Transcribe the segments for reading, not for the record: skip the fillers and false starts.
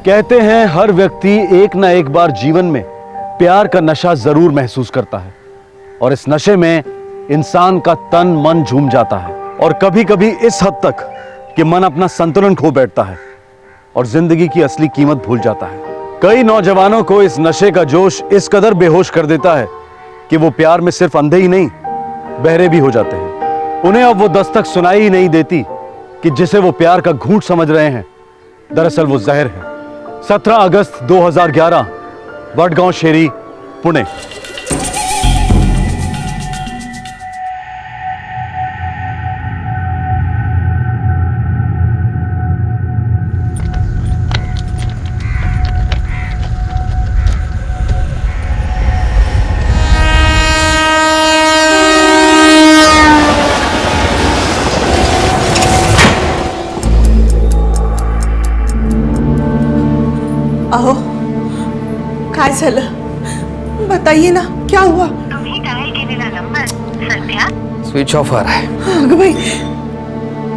कहते हैं हर व्यक्ति एक ना एक बार जीवन में प्यार का नशा जरूर महसूस करता है और इस नशे में इंसान का तन मन झूम जाता है और कभी कभी इस हद तक कि मन अपना संतुलन खो बैठता है और जिंदगी की असली कीमत भूल जाता है। कई नौजवानों को इस नशे का जोश इस कदर बेहोश कर देता है कि वो प्यार में सिर्फ अंधे ही नहीं बहरे भी हो जाते हैं। उन्हें अब वो दस्तक सुनाई ही नहीं देती कि जिसे वो प्यार का घूंट समझ रहे हैं दरअसल वो जहर है। 17 अगस्त 2011 वडगांव शेरी, पुणे। अहो काय झालं बताइए ना, क्या हुआ? तुम्ही डायल केलेला नंबर सध्या स्विच ऑफ आ रहा है। अग भाई,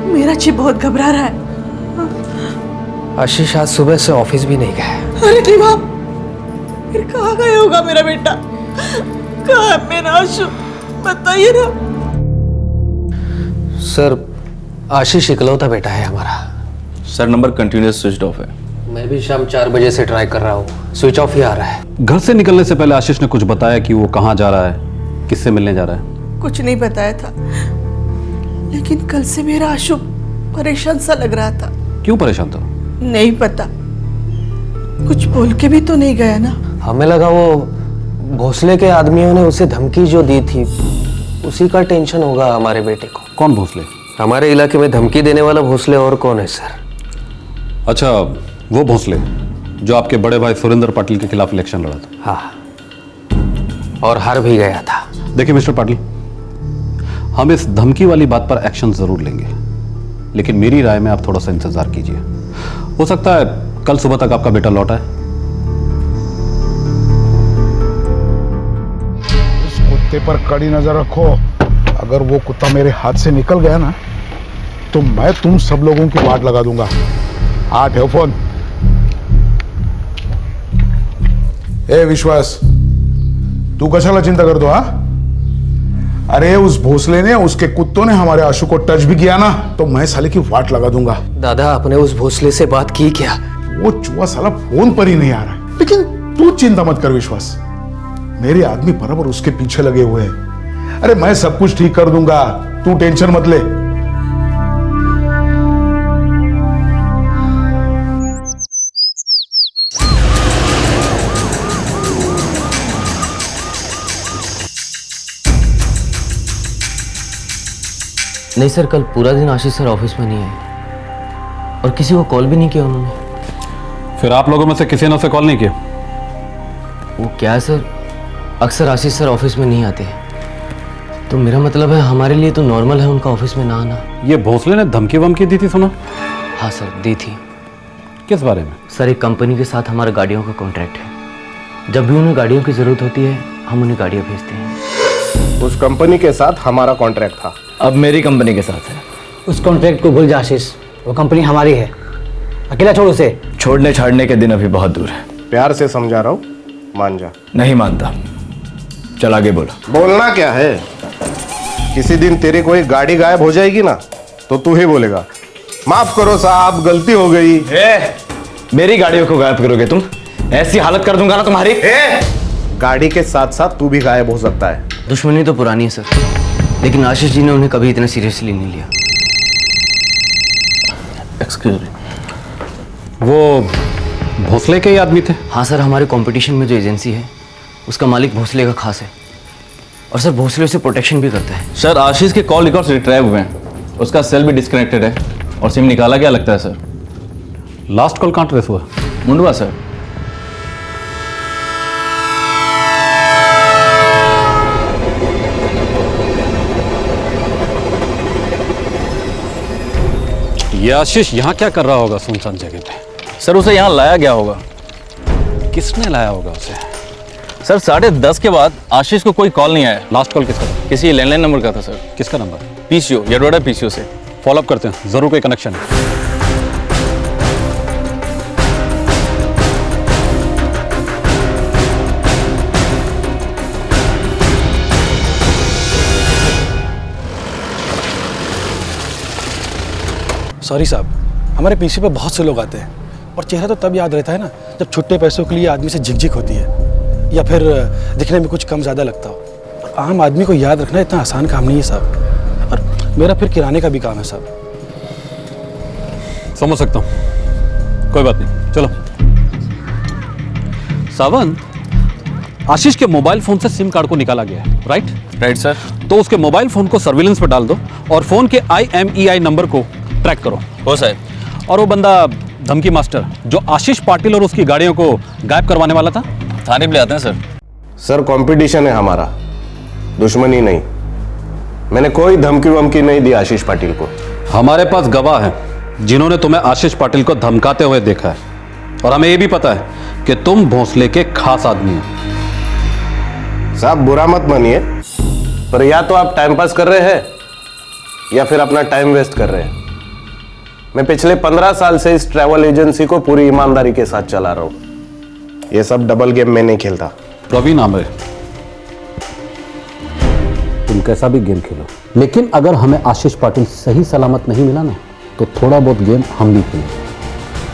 मेरा जी बहुत घबरा रहा है। आशीष आज सुबह से ऑफिस भी नहीं गया। अरे देवा, फिर कहाँ गया होगा मेरा बेटा? कहाँ है मेरा आशु? बताइए ना। सर, आशीष इकलौता बेटा है हमारा। Sir number continuous switch off है। मैं भी शाम 4 बजे से ट्राई कर रहा हूँ, स्विच ऑफ ही आ रहा है। घर से निकलने से पहले आशीष ने कुछ बताया कि वो कहाँ जा रहा है, किससे मिलने जा रहा है? कुछ नहीं बताया था, लेकिन कल से मेरा आशु परेशान सा लग रहा था। क्यों परेशान था? नहीं पता, कुछ बोल के भी तो नहीं गया ना। हमें लगा वो भोसले के आदमियों ने उसे धमकी जो दी थी उसी का टेंशन होगा हमारे बेटे को। कौन भोसले? हमारे इलाके में धमकी देने वाला भोसले और कौन है सर? अच्छा, वो भोसले जो आपके बड़े भाई सुरेंद्र पाटिल के खिलाफ इलेक्शन लड़ा था। हाँ, और हार भी गया था। देखिए मिस्टर पाटिल, हम इस धमकी वाली बात पर एक्शन जरूर लेंगे, लेकिन मेरी राय में आप थोड़ा सा इंतजार कीजिए। हो सकता है कल सुबह तक आपका बेटा लौटा है। उस कुत्ते पर कड़ी नजर रखो। अगर वो कुत्ता मेरे हाथ से निकल गया ना तो मैं तुम सब लोगों की वाट लगा दूंगा। हाँ, ठेव फोन। ए विश्वास, तू कशाला चिंता करतो? हा, अरे उस भोसले ने, उसके कुत्तों ने हमारे आशु को टच भी किया ना तो मैं साले की वाट लगा दूंगा। दादा, आपने उस भोसले से बात की क्या? वो चूहा साला फोन पर ही नहीं आ रहा है। लेकिन तू चिंता मत कर विश्वास, मेरे आदमी बराबर उसके पीछे लगे हुए हैं। अरे मैं सब कुछ ठीक कर दूंगा, तू टेंशन मत ले। नहीं सर, कल पूरा दिन आशीष सर ऑफिस में नहीं आए और किसी को कॉल भी नहीं किया उन्होंने। फिर आप लोगों में से किसी ने उसे कॉल नहीं किया? वो क्या है सर, अक्सर आशीष सर ऑफिस में नहीं आते, तो मेरा मतलब है हमारे लिए तो नॉर्मल है उनका ऑफिस में ना आना। ये भोसले ने धमकी वमकी दी थी सुना? हाँ सर, दी थी। किस बारे में? सर, एक कंपनी के साथ हमारा गाड़ियों का कॉन्ट्रैक्ट है। जब भी उन्हें गाड़ियों की ज़रूरत होती है हम उन्हें गाड़ियाँ भेजते हैं। उस कंपनी के साथ हमारा कॉन्ट्रैक्ट था, अब मेरी कंपनी के साथ है। उस कॉन्ट्रैक्ट को भूल जा आशीष, वो कंपनी हमारी है, अकेला छोड़ उसे। छोड़ने छाड़ने के दिन अभी बहुत दूर है। प्यार से समझा रहा हूँ, मान जा। नहीं मानता, चल आगे बोलो। बोलना क्या है? किसी दिन तेरी कोई गाड़ी गायब हो जाएगी ना तो तू ही बोलेगा माफ करो साहब, गलती हो गई। मेरी गाड़ियों को गायब करोगे तुम? ऐसी हालत कर दूंगा ना तुम्हारी। गाड़ी के साथ साथ तू भी गायब हो सकता है। दुश्मनी तो पुरानी है सर, लेकिन आशीष जी ने उन्हें कभी इतना सीरियसली नहीं लिया। एक्सक्यूज मी, वो भोसले के ही आदमी थे? हाँ सर, हमारे कंपटीशन में जो एजेंसी है उसका मालिक भोसले का खास है, और सर भोसले उसे प्रोटेक्शन भी करता है। सर आशीष के कॉल रिकॉर्ड्स रिट्राइव हुए हैं, उसका सेल भी डिस्कनेक्टेड है और सिम निकाला गया लगता है सर। लास्ट कॉल कहाँ ट्रेस हुआ? मुंडवा सर। ये आशीष यहाँ क्या कर रहा होगा सुनसान जगह पे? सर उसे यहाँ लाया गया होगा। किसने लाया होगा उसे? सर 10:30 के बाद आशीष को कोई कॉल नहीं आया। लास्ट कॉल किसका था? किसी लैंडलाइन नंबर का था सर। किसका नंबर? पीसीओ, यडवाड़ा पीसीओ से। फॉलोअप करते हैं, जरूर कोई कनेक्शन है। सॉरी साहब, हमारे पीछे पे बहुत से लोग आते हैं और चेहरा तो तब याद रहता है ना जब छुट्टे पैसों के लिए आदमी से झिकझिक होती है या फिर दिखने में कुछ कम ज़्यादा लगता हो। और आम आदमी को याद रखना इतना आसान काम नहीं है साहब। और मेरा फिर किराने का भी काम है साहब। समझ सकता हूँ, कोई बात नहीं, चलो। सावन, आशीष के मोबाइल फोन से सिम कार्ड को निकाला गया है, राइट सर। तो उसके मोबाइल फोन को सर्विलेंस पर डाल दो और फोन के IMEI नंबर को ट्रैक करो। हो सर। और वो बंदा धमकी मास्टर जो आशीष पाटिल और उसकी गाड़ियों को गायब करवाने वाला था, थाने पे ले आते हैं सर। सर कंपटीशन है हमारा, दुश्मनी नहीं। मैंने कोई धमकी वमकी नहीं दी आशीष पाटिल को। हमारे पास गवाह हैं जिन्होंने तुम्हें आशीष पाटिल को धमकाते हुए देखा है और हमें यह भी पता है कि तुम भोंसले के खास आदमी हो। साहब बुरा मत मानिए, पर या तो आप टाइम पास कर रहे हैं या फिर अपना टाइम वेस्ट कर रहे हैं। मैं पिछले 15 साल से इस ट्रैवल एजेंसी को पूरी ईमानदारी के साथ चला रहा हूं। ये सब डबल गेम में नहीं खेलता। प्रवीण आमरे, तुम कैसा भी गेम खेलो, लेकिन अगर हमें आशीष पाटिल सही सलामत नहीं मिला ना तो थोड़ा बहुत गेम हम भी खेलें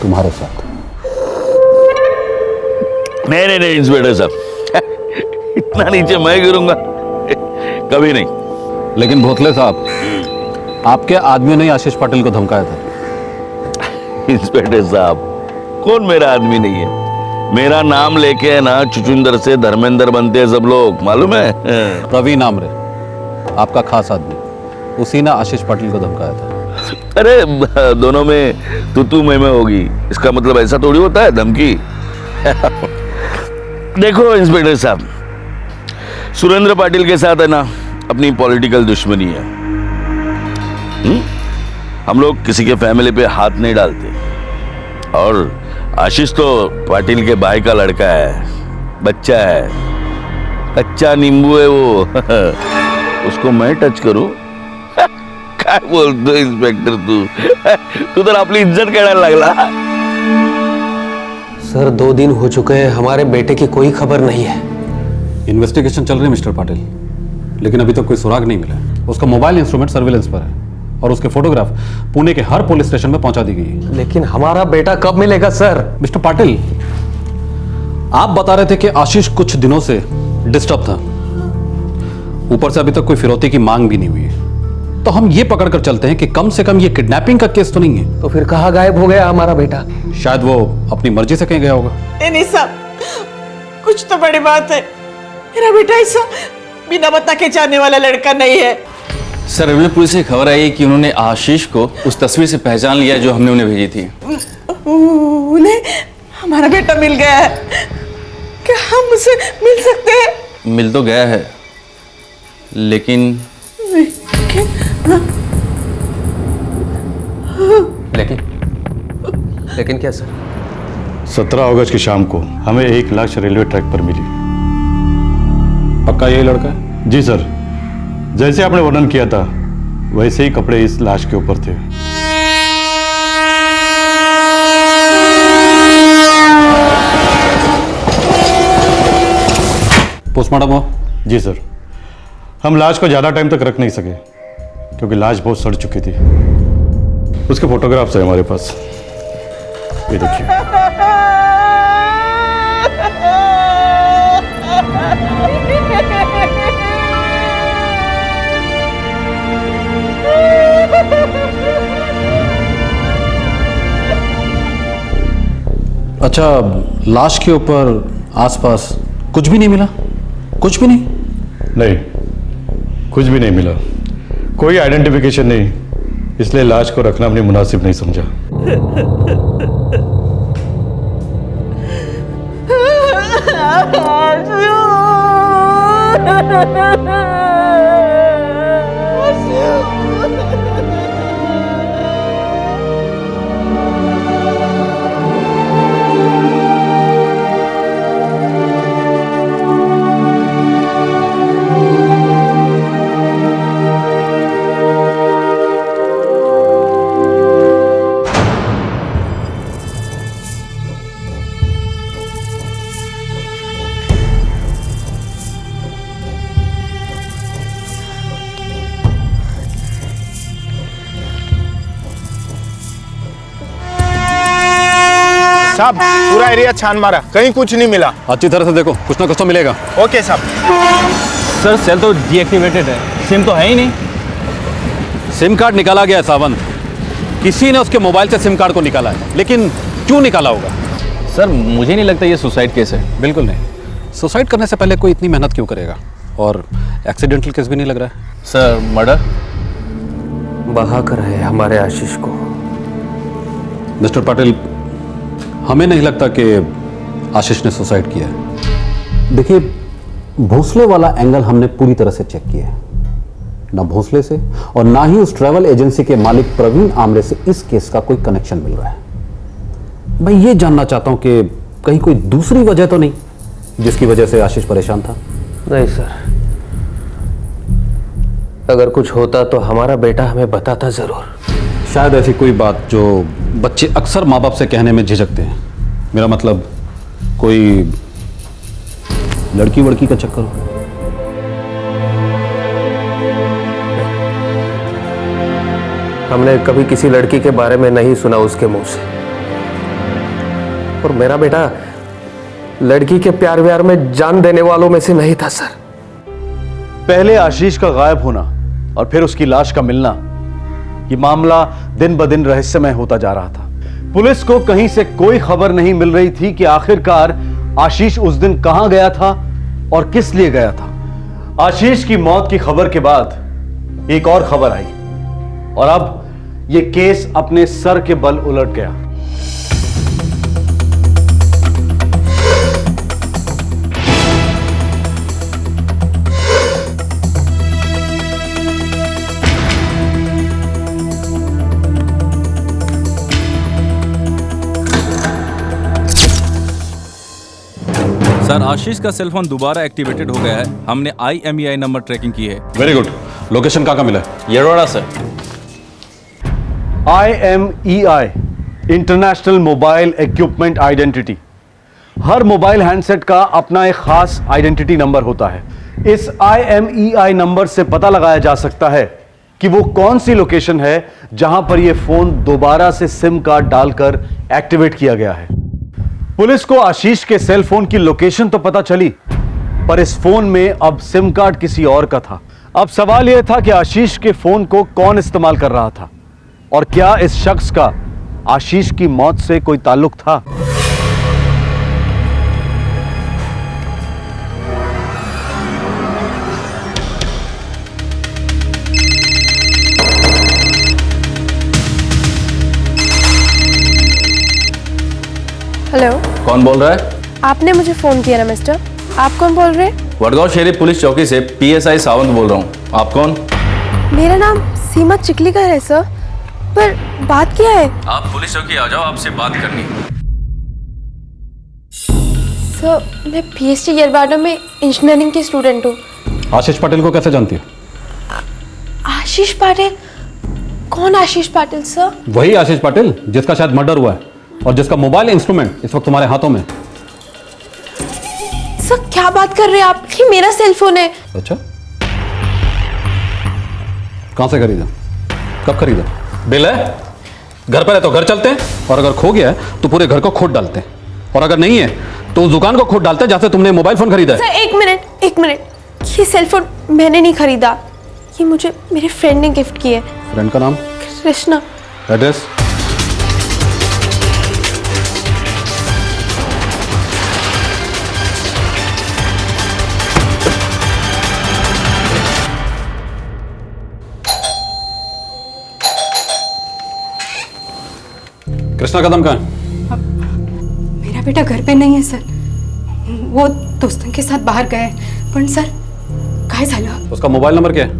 तुम्हारे साथ। नहीं इंस्पेक्टर साहब, इतना नीचे मैं गिरूंगा कभी नहीं। लेकिन भोसले साहब, आपके आदमियों ने आशीष पाटिल को धमकाया था। इंस्पेक्टर साहब, कौन मेरा आदमी नहीं है? मेरा नाम लेके है ना चुचुंदर से धर्मेंद्र बनते हैं सब लोग, मालूम है? प्रवीण आमरे, आपका खास आदमी, उसी ने आशीष पाटिल को धमकाया था। अरे दोनों में तू मैं होगी, इसका मतलब ऐसा थोड़ी होता है धमकी। देखो इंस्पेक्टर साहब, सुरेंद्र पाटिल के साथ है ना अपनी पॉलिटिकल दुश्मनी है। हम लोग किसी के फैमिली पे हाथ नहीं डालते। और आशीष तो पाटिल के भाई का लड़का है, बच्चा है, कच्चा नींबू है वो। उसको मैं टच करूं? क्या बोलतो इंस्पेक्टर तू तर आपली इज्जत करायला लागला। सर 2 दिन हो चुके हैं, हमारे बेटे की कोई खबर नहीं है। इन्वेस्टिगेशन चल रही है मिस्टर पाटिल, लेकिन अभी तक कोई सुराग नहीं मिला है। उसका मोबाइल इंस्ट्रूमेंट सर्विलेंस पर है और उसके फोटोग्राफ पुणे के हर पुलिस स्टेशन में पहुंचा दी गई है। लेकिन हमारा बेटा कब मिलेगा सर? मिस्टर पाटिल, आप बता रहे थे कि आशीष कुछ दिनों से डिस्टर्ब था, ऊपर से अभी तक कोई फिरौती की मांग भी नहीं हुई है। तो हम ये पकड़कर चलते हैं कि कम से कम ये किडनैपिंग का केस तो नहीं है। तो फिर कहाँ गायब हो गया हमारा बेटा? शायद वो अपनी मर्जी से कहीं गया होगा। नहीं साहब, कुछ तो बड़ी बात है। मेरा बेटा ऐसा बिना बता के जाने वाला लड़का नहीं है। सर हमें पुलिस से खबर आई कि उन्होंने आशीष को उस तस्वीर से पहचान लिया जो हमने उन्हें भेजी थी। उन्हें हमारा बेटा मिल गया है। क्या हम उसे मिल सकते हैं? मिल तो गया है, लेकिन लेकिन क्या सर? 17 अगस्त की शाम को हमें एक लाश रेलवे ट्रैक पर मिली। पक्का यही लड़का है? जी सर, जैसे आपने वर्णन किया था वैसे ही कपड़े इस लाश के ऊपर थे। पोस्टमार्टम हो? जी सर, हम लाश को ज्यादा टाइम तक रख नहीं सके क्योंकि लाश बहुत सड़ चुकी थी। उसके फोटोग्राफ्स है हमारे पास, ये देखिए। अच्छा, लाश के ऊपर आसपास कुछ भी नहीं मिला? कुछ भी नहीं? नहीं, कुछ भी नहीं मिला, कोई आइडेंटिफिकेशन नहीं, इसलिए लाश को रखना हमने मुनासिब नहीं समझा। साहब पूरा एरिया छान मारा, कहीं कुछ नहीं मिला। अच्छी तरह से देखो, कुछ ना कुछ तो मिलेगा। ओके साहब। सर सेल तो डीएक्टिवेटेड है, सिम तो है ही नहीं। सिम कार्ड निकाला गया है सावंत, किसी ने उसके मोबाइल से सिम कार्ड को निकाला है, लेकिन क्यों निकाला होगा? सर मुझे नहीं लगता ये सुसाइड केस है। बिल्कुल नहीं, सुसाइड करने से पहले कोई इतनी मेहनत क्यों करेगा? और एक्सीडेंटल केस भी नहीं लग रहा है। सर मर्डर बहा कर है हमारे आशीष को। मिस्टर पाटिल, हमें नहीं लगता कि आशीष ने सुसाइड किया है। देखिए, भोसले वाला एंगल हमने पूरी तरह से चेक किया है। ना भोसले से और ना ही उस ट्रैवल एजेंसी के मालिक प्रवीण आमरे से इस केस का कोई कनेक्शन मिल रहा है। मैं ये जानना चाहता हूं कि कहीं कोई दूसरी वजह तो नहीं जिसकी वजह से आशीष परेशान था? नहीं सर, अगर कुछ होता तो हमारा बेटा हमें बताता जरूर। शायद ऐसी कोई बात जो बच्चे अक्सर माँ बाप से कहने में झिझकते हैं। मेरा मतलब कोई लड़की वड़की का चक्कर हो। हमने कभी किसी लड़की के बारे में नहीं सुना उसके मुंह से, और मेरा बेटा लड़की के प्यार व्यार में जान देने वालों में से नहीं था सर। पहले आशीष का गायब होना और फिर उसकी लाश का मिलना, ये मामला दिन ब दिन रहस्यमय होता जा रहा था। पुलिस को कहीं से कोई खबर नहीं मिल रही थी कि आखिरकार आशीष उस दिन कहां गया था और किस लिए गया था। आशीष की मौत की खबर के बाद एक और खबर आई और अब यह केस अपने सर के बल उलट गया। सर आशीष का सेलफोन दोबारा एक्टिवेटेड हो गया है। हमने IMEI नंबर ट्रैकिंग की है। Very good. लोकेशन कहाँ का मिला? Yerwada sir. IMEI international mobile equipment identity. हर मोबाइल हैंडसेट का अपना एक खास आइडेंटिटी नंबर होता है। इस IMEI नंबर से पता लगाया जा सकता है कि वो कौन सी लोकेशन है जहां पर यह फोन दोबारा से सिम कार्ड डालकर एक्टिवेट किया गया है। पुलिस को आशीष के सेल फोन की लोकेशन तो पता चली, पर इस फोन में अब सिम कार्ड किसी और का था। अब सवाल यह था कि आशीष के फोन को कौन इस्तेमाल कर रहा था और क्या इस शख्स का आशीष की मौत से कोई ताल्लुक था? हेलो, कौन बोल रहा है? आपने मुझे फोन किया ना मिस्टर। आप कौन बोल रहे हैं? वडगांव शहरी पुलिस चौकी से PSI सावंत बोल रहा हूँ। आप कौन? मेरा नाम सीमा चिखलीकर है सर, पर बात क्या है? आप पुलिस चौकी आ जाओ, आपसे बात करनी है। सर, मैं PhD येरवाड़ा में इंजीनियरिंग की स्टूडेंट हूँ। आशीष पाटिल को कैसे जानती है? आशीष पाटिल? कौन आशीष पाटिल सर? वही आशीष पाटिल जिसका शायद मर्डर हुआ है और जिसका मोबाइल इंस्ट्रूमेंट इस वक्त तुम्हारे हाथों में। सर क्या बात कर रहे हैं आप? ये मेरा सेल फोन है। अच्छा, कहां से खरीदा? कब खरीदा? बिल है? घर पर है तो घर चलते हैं, और अगर खो गया है तो पूरे घर को खोद डालते हैं, और अगर नहीं है तो उस दुकान को खोद डालते हैं जहां से तुमने मोबाइल फोन खरीदा है। सर एक मिनट, ये सेल फोन मैंने नहीं खरीदा, ये मुझे मेरे फ्रेंड ने गिफ्ट किया है। फ्रेंड का नाम? कृष्णा। एड्रेस? कृष्णा कदम कहाँ है? मेरा बेटा घर पे नहीं है सर, वो दोस्तों के साथ बाहर गए। पण सर काय झालं? उसका मोबाइल नंबर क्या है?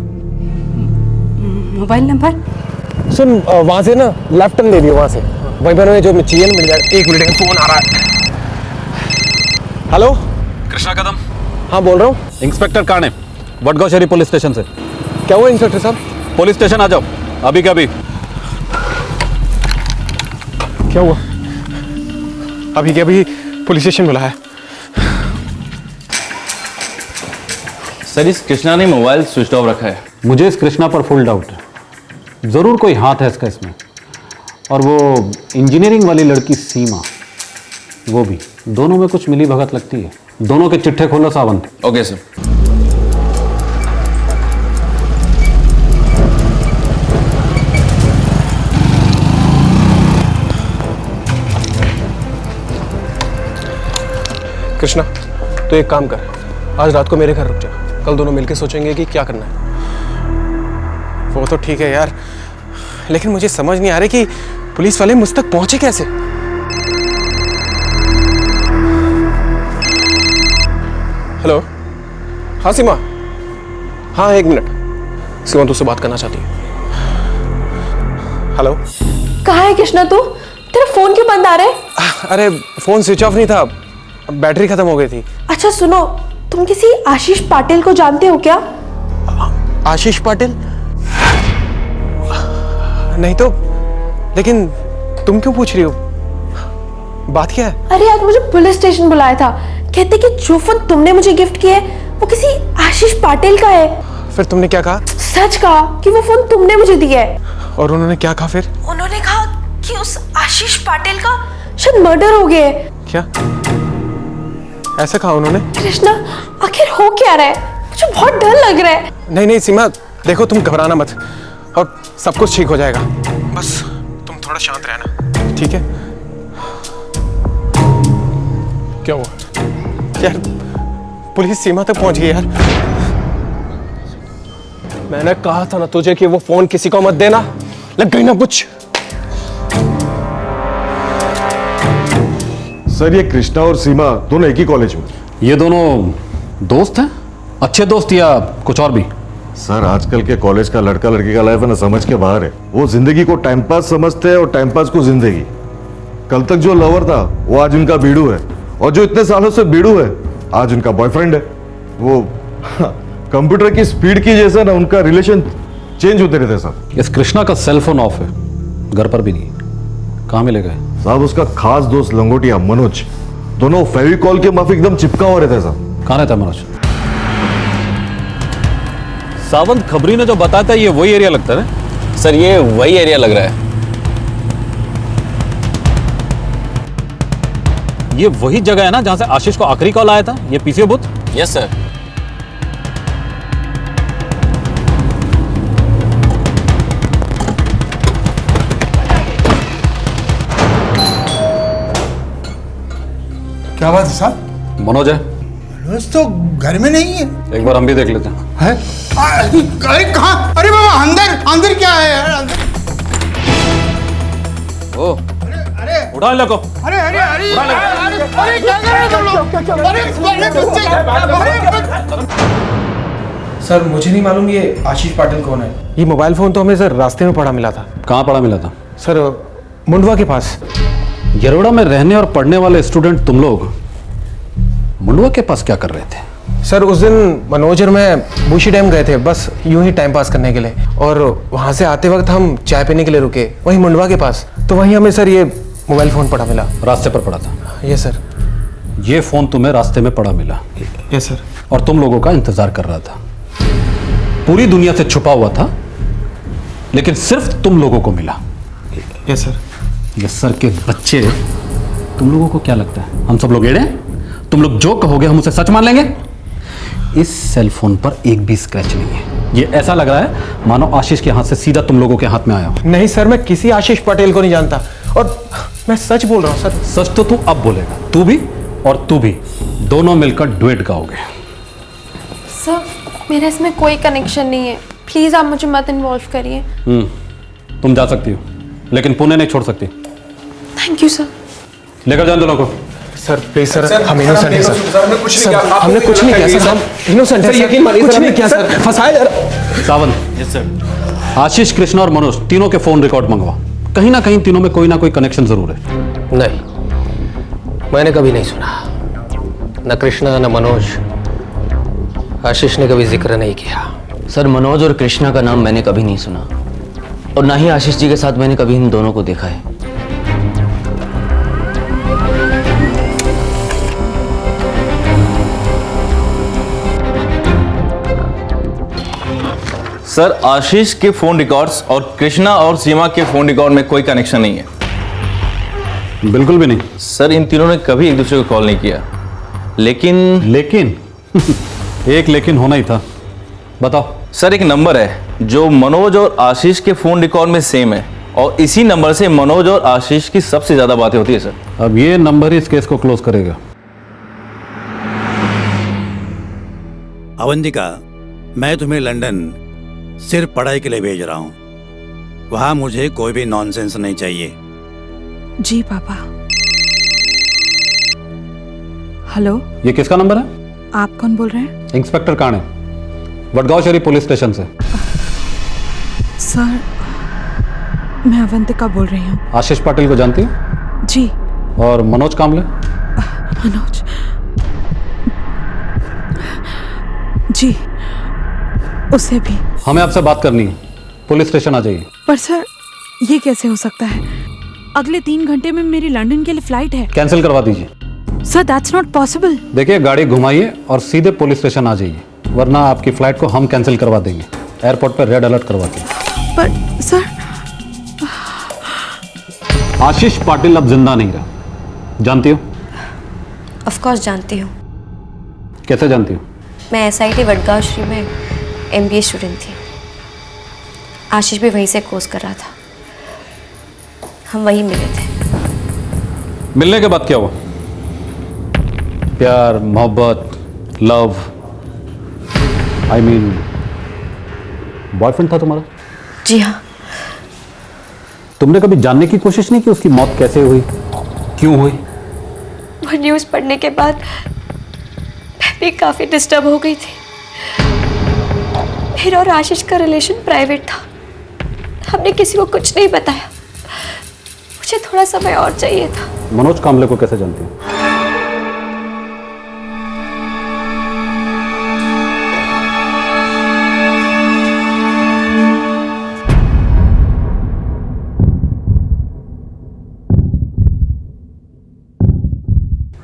Mobile number? सुन, वहां से ना लेफ्ट टर्न ले लियो, वहां से वहीं पर जो चाहिए मिल जाएगा। एक मिनट, फोन आ रहा है। हेलो, कृष्णा कदम? हाँ बोल रहा हूँ। इंस्पेक्टर काणे, वडगांव शहरी पुलिस स्टेशन से। क्या हुआ इंस्पेक्टर साहब? पुलिस स्टेशन आ जाओ अभी के अभी। क्या हुआ? अभी के अभी पुलिस स्टेशन बुलाया है। सर इस कृष्णा ने मोबाइल स्विच ऑफ रखा है। मुझे इस कृष्णा पर फुल डाउट है, जरूर कोई हाथ है इसका इसमें। और वो इंजीनियरिंग वाली लड़की सीमा, वो भी। दोनों में कुछ मिली भगत लगती है। दोनों के चिट्ठे खोलो सावंत। Okay sir. कृष्णा, तो एक काम कर, आज रात को मेरे घर रुक जा। कल दोनों मिलके सोचेंगे कि क्या करना है। वो तो ठीक है यार, लेकिन मुझे समझ नहीं आ रहा कि पुलिस वाले मुझ तक पहुंचे कैसे। हेलो, हाँ सीमा। हाँ 1 मिनट, सीमा तुझसे बात करना चाहती है। हेलो। कहाँ है कृष्णा तू? तेरा फोन क्यों बंद आ रहा है? अरे फोन स्विच ऑफ नहीं था, बैटरी खत्म हो गई थी। अच्छा सुनो, तुम किसी आशीष पाटिल को जानते हो क्या? आशीष पाटिल? नहीं तो, लेकिन तुम क्यों पूछ रही हो? बात क्या है? अरे आज मुझे पुलिस स्टेशन बुलाया था। कहते कि जो फोन तुमने मुझे गिफ्ट किया है वो किसी आशीष पाटिल का है। फिर तुमने क्या कहा? सच कहा कि वो फोन तुमने मुझे दिया है। और उन्होंने क्या कहा फिर? उन्होंने कहा कि उस आशीष पाटिल का शायद मर्डर हो गया है। क्या ऐसा कहा उन्होंने? कृष्णा आखिर हो क्या रहा है? मुझे बहुत डर लग रहा है। नहीं नहीं सीमा, देखो तुम घबराना मत और सब कुछ ठीक हो जाएगा। बस तुम थोड़ा शांत रहना, ठीक है? क्या हुआ यार? पुलिस सीमा तक पहुंच गई यार। मैंने कहा था ना तुझे कि वो फोन किसी को मत देना। लग गई ना कुछ। सर ये कृष्णा और सीमा दोनों एक ही कॉलेज में। ये दोनों दोस्त हैं? अच्छे दोस्त या कुछ और भी? सर आजकल के कॉलेज का लड़का लड़की का लाइफ है ना समझ के बाहर है। वो जिंदगी को टाइम पास समझते हैं और टाइम पास को जिंदगी। कल तक जो लवर था वो आज उनका बीड़ू है, और जो इतने सालों से बीड़ू है आज उनका बॉयफ्रेंड है। वो कंप्यूटर की स्पीड की जैसा ना उनका रिलेशन चेंज होते रहते सर। इस कृष्णा का सेल फोन ऑफ है, घर पर भी नहीं। कहाँ मिलेगा? साहब उसका खास दोस्त लंगोटिया मनोज, दोनों फेविकॉल के माफी एकदम चिपका हुआ रहता है साहब। कहाँ रहता है मनोज? सावंत खबरी ने जो बताया था ये वही एरिया लगता है ना? सर ये वही एरिया लग रहा है। ये वही जगह है ना जहां से आशीष को आखिरी कॉल आया था, ये पीसीओ बूथ? Yes sir. क्या बात है साहब? मनोज है? मनोज तो घर में नहीं है। एक बार हम भी देख लेते हैं। अरे कहाँ? अरे बाबा अंदर अंदर क्या है यार? अंदर ओ उठा ले को। अरे अरे अरे अरे क्या कर रहे हो तुम लोग? अरे बच्चे। सर मुझे नहीं मालूम ये आशीष पाटिल कौन है। ये मोबाइल फोन तो हमें सर रास्ते में पड़ा मिला था। कहाँ पड़ा मिला था? सर मुंडवा के पास। येरवड़ा में रहने और पढ़ने वाले स्टूडेंट तुम लोग मुंडवा के पास क्या कर रहे थे? सर उस दिन मनोज और मैं बूशी डैम गए थे, बस यूं ही टाइम पास करने के लिए, और वहां से आते वक्त हम चाय पीने के लिए रुके वहीं मुंडवा के पास। तो वहीं हमें सर ये मोबाइल फोन पड़ा मिला। रास्ते पर पड़ा था? ये सर। ये फोन तुम्हें रास्ते में पड़ा मिला? ये सर। और तुम लोगों का इंतजार कर रहा था, पूरी दुनिया से छुपा हुआ था, लेकिन सिर्फ तुम लोगों को मिला। ये सर। ये सर के बच्चे, तुम लोगों को क्या लगता है हम सब लोग एड़े? तुम लोग जो कहोगे हम उसे सच मान लेंगे? इस सेल फोन पर एक भी स्क्रैच नहीं है। ये ऐसा लग रहा है मानो आशीष के हाथ से सीधा तुम लोगों के हाथ में आया हो। नहीं सर, मैं किसी आशीष पटेल को नहीं जानता, और मैं सच बोल रहा हूँ सर। सच तो तू अब बोलेगा, तू भी और तू भी, दोनों मिलकर डुएट गाओगे। सर मेरा इसमें कोई कनेक्शन नहीं है, प्लीज आप मुझे मत इन्वॉल्व करिए। तुम जा सकती हो, लेकिन पुणे नहीं छोड़ सकती। Thank you sir. लेकर जाओ दोनों को। सर प्लीज सर, हम इनोसेंट हैं सर। हमने कुछ नहीं किया सर, हम इनोसेंट हैं सर। यकीन मानिए कुछ नहीं किया सर, फंसाया यार। सावंत। Yes sir. आशीष, कृष्णा और मनोज तीनों के फोन रिकॉर्ड मंगवा। कहीं ना कहीं तीनों में कोई ना कोई कनेक्शन जरूर है। नहीं, मैंने कभी नहीं सुना, न कृष्णा न मनोज। आशीष ने कभी जिक्र नहीं किया। सर मनोज और कृष्णा का नाम मैंने कभी नहीं सुना, और ना ही आशीष जी के साथ मैंने कभी इन दोनों को देखा है। सर आशीष के फोन रिकॉर्ड्स और कृष्णा और सीमा के फोन रिकॉर्ड में कोई कनेक्शन नहीं है। बिल्कुल भी नहीं। सर इन तीनों ने कभी एक दूसरे को कॉल नहीं किया, लेकिन एक लेकिन होना ही था। बताओ। सर एक नंबर है जो मनोज और आशीष के फोन रिकॉर्ड में सेम है, और इसी नंबर से मनोज और आशीष की सबसे ज्यादा बातें होती है सर। अब ये नंबर ही इस केस को क्लोज करेगा। अवंतिका, मैं तुम्हें लंदन सिर्फ पढ़ाई के लिए भेज रहा हूँ। वहां मुझे कोई भी नॉनसेंस नहीं चाहिए। जी पापा। हेलो, ये किसका नंबर है? आप कौन बोल रहे हैं? इंस्पेक्टर काणे, वडगांव शहरी पुलिस स्टेशन से। सर मैं अवंतिका बोल रही हूँ। आशीष पाटिल को जानती हो? जी। और मनोज कामले? मनोज, जी, उसे भी। हमें आपसे बात करनी है, पुलिस स्टेशन आ जाइए। पर सर ये कैसे हो सकता है? अगले 3 घंटे में मेरी लंदन के लिए फ्लाइट है। कैंसिल करवा दीजिए। Sir that's not possible. देखिए, गाड़ी घुमाइए और सीधे पुलिस स्टेशन आ जाइए, वरना आपकी फ्लाइट को हम कैंसिल करवा देंगे, एयरपोर्ट पर रेड अलर्ट करवा के। पर सर, आशीष पाटिल अब जिंदा नहीं रहा, जानती हो? ऑफ कोर्स जानती हूँ। कैसे जानती हो? मैं SIT वडगांव श्री में MBA स्टूडेंट थी। आशीष भी वहीं से कोर्स कर रहा था, हम वहीं मिले थे। मिलने के बाद क्या हुआ? प्यार, मोहब्बत, लव, आई मीन बॉयफ्रेंड था तुम्हारा? जी हाँ। तुमने कभी जानने की कोशिश नहीं की उसकी मौत कैसे हुई, क्यों हुई? वो न्यूज़ पढ़ने के बाद मैं भी काफ़ी डिस्टर्ब हो गई थी। मेरा और आशीष का रिलेशन प्राइवेट था, हमने किसी को कुछ नहीं बताया। मुझे थोड़ा समय और चाहिए था। मनोज कामले को कैसे जानती हो?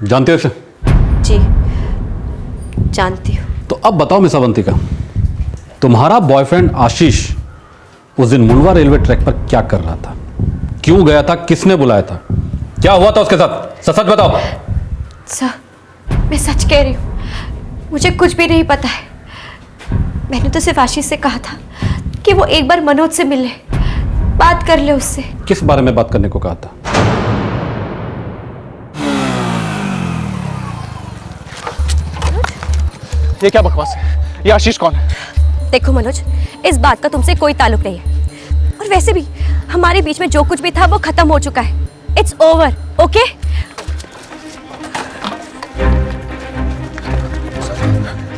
जानते हो इसे? जी जानती हूँ। तो अब बताओ मिस अवंतिका, तुम्हारा बॉयफ्रेंड आशीष उस दिन मुंडवा रेलवे ट्रैक पर क्या कर रहा था, क्यों गया था, किसने बुलाया था, क्या हुआ था उसके साथ? सच बताओ। सर मैं सच कह रही हूँ, मुझे कुछ भी नहीं पता है। मैंने तो सिर्फ आशीष से कहा था कि वो एक बार मनोज से मिल ले, बात कर ले उससे। किस बारे में बात करने को कहा था? ये क्या बकवास है? ये आशीष कौन है? देखो मनोज, इस बात का तुमसे कोई ताल्लुक नहीं है, और वैसे भी हमारे बीच में जो कुछ भी था वो खत्म हो चुका है। It's over, okay?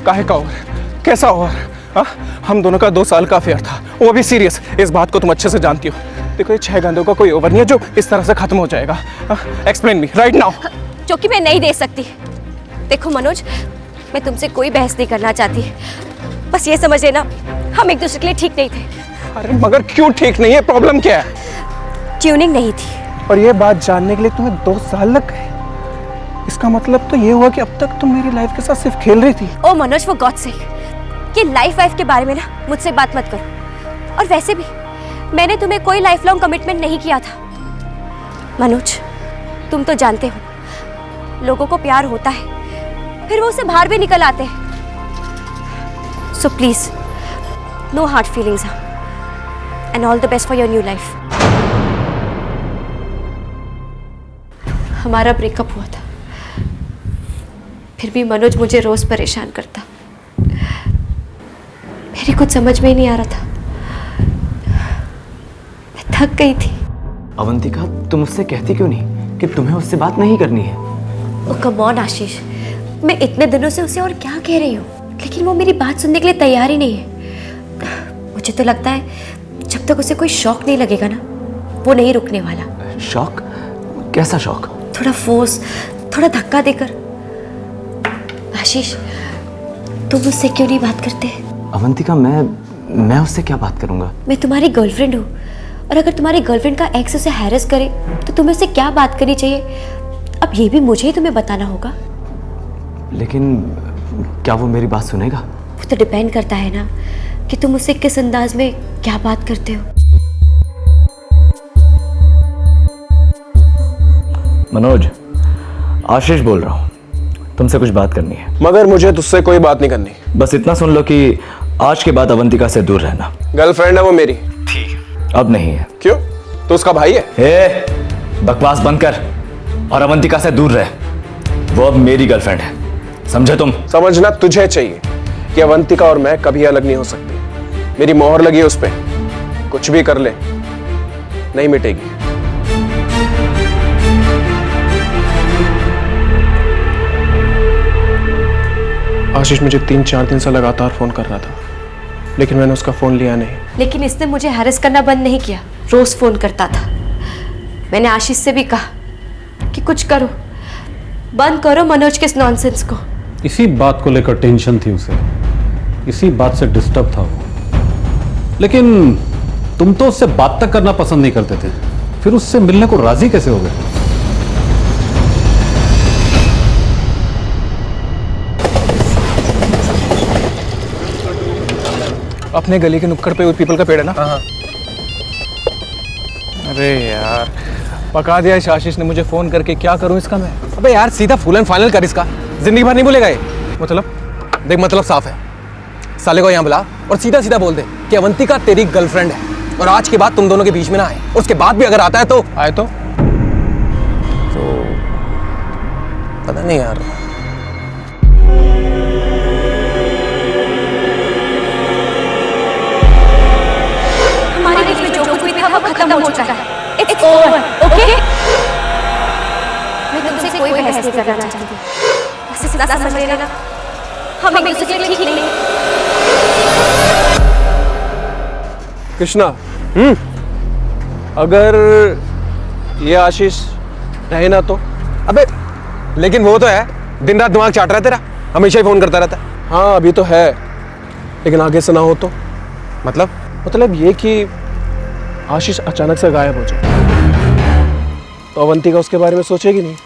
काहे का ओवर? कैसा ओवर? हम दोनों का 2 साल का अफेयर था, वो भी सीरियस। इस बात को तुम अच्छे से जानती हो। देखो, ये 6 घंटों का कोई ओवर नहीं है जो इस तरह से खत्म हो जाएगा। Explain me right now. जो कि मैं नहीं दे सकती। देखो मनोज, मैं तुमसे कोई बहस नहीं करना चाहती, बस ये समझ लेना हम एक दूसरे के लिए ठीक नहीं थे। अरे मगर क्यों ठीक नहीं है? प्रॉब्लम क्या है? ट्यूनिंग नहीं थी। और ये बात जानने के लिए तुम्हें 2 साल लग गए? इसका मतलब तो ये हुआ कि अब तक तुम मेरी लाइफ के साथ सिर्फ खेल रही थी। ओ मनोज, फॉर गॉड सेक, कि लाइफ के बारे में ना मुझसे बात मत करो। और वैसे भी मैंने तुम्हें कोई लाइफ लॉन्ग कमिटमेंट नहीं किया था। मनोज, तुम तो जानते हो, लोगों को प्यार होता है, फिर वो उसे बाहर भी निकल आते हैं। So please, no hard feelings, and all the best for your new life. हमारा ब्रेकअप हुआ था, फिर भी मनोज मुझे रोज परेशान करता। मेरी कुछ समझ में ही नहीं आ रहा था, मैं थक गई थी। अवंतिका, तुम उससे कहती क्यों नहीं कि तुम्हें उससे बात नहीं करनी है? ओ कम ऑन आशीष, मैं इतने दिनों से उसे और क्या कह रही हूँ, लेकिन वो मेरी बात सुनने के लिए तैयार ही नहीं है। मुझे तो लगता है जब तक उसे कोई शौक नहीं लगेगा ना, वो नहीं रुकने वाला। शौक? कैसा शौक? थोड़ा फोर्स, थोड़ा धक्का देकर। आशीष, तुम मुझसे क्यों नहीं बात करते? अवंतिका, मैं उससे क्या बात करूंगा? मैं तुम्हारी गर्लफ्रेंड हूँ, और अगर तुम्हारी गर्लफ्रेंड का एक्स उसे हैरेस करे तो तुम्हें उससे क्या बात करनी चाहिए, अब ये भी मुझे ही तुम्हें बताना होगा। लेकिन क्या वो मेरी बात सुनेगा? वो तो डिपेंड करता है ना कि तुम उससे किस अंदाज में क्या बात करते हो। मनोज, आशीष बोल रहा हूँ, तुमसे कुछ बात करनी है। मगर मुझे तुझसे कोई बात नहीं करनी। बस इतना सुन लो कि आज के बाद अवंतिका से दूर रहना। गर्लफ्रेंड है वो मेरी। अब नहीं है। क्यों? तो उसका भाई है। ए, बकवास बंद कर और अवंतिका से दूर रह। वो अब मेरी गर्लफ्रेंड है, समझे तुम? समझना तुझे चाहिए कि अवंतिका और मैं कभी अलग नहीं हो सकती। मेरी मोहर लगी है उस पर, कुछ भी कर ले नहीं मिटेगी। आशीष मुझे 3-4 दिन से लगातार फोन कर रहा था, लेकिन मैंने उसका फोन लिया नहीं। लेकिन इसने मुझे हैरेस करना बंद नहीं किया, रोज फोन करता था। मैंने आशीष से भी कहा कि कुछ करो, बंद करो मनोज के इस नॉनसेंस को। इसी बात को लेकर टेंशन थी उसे, इसी बात से डिस्टर्ब था वो। लेकिन तुम तो उससे बात तक करना पसंद नहीं करते थे, फिर उससे मिलने को राजी कैसे हो गए? अपने गली के नुक्कड़ पे वो पीपल का पेड़ है ना? अरे यार, पका दिया इस आशीष ने मुझे फोन करके। क्या करूं इसका मैं? अबे यार सीधा फुल एंड फाइनल कर इसका, जिंदगी भर नहीं भूलेगा ये। मतलब देख, मतलब साफ है, साले को यहाँ बुला और सीधा सीधा बोल दे कि अवंतिका तेरी गर्लफ्रेंड है और आज के बाद तुम दोनों के बीच में ना आए। उसके बाद भी अगर आता है तो आए तो पता नहीं यार। हमारे बीच में जो कुछ भी था वो खत्म हो चुका है। It's over, okay? मैं तुमसे कोई बहस नहीं करना चाहती, बस इतना समझ लेना, हम एक दूसरे के ठीक नहीं। कृष्णा, अगर ये आशीष रहे ना तो? अबे लेकिन वो तो है, दिन रात दिमाग चाट रहा है तेरा, हमेशा ही फोन करता रहता है। हाँ अभी तो है, लेकिन आगे से ना हो तो? मतलब ये कि आशीष अचानक से गायब हो जाए तो अवंतिका उसके बारे में सोचेगी नहीं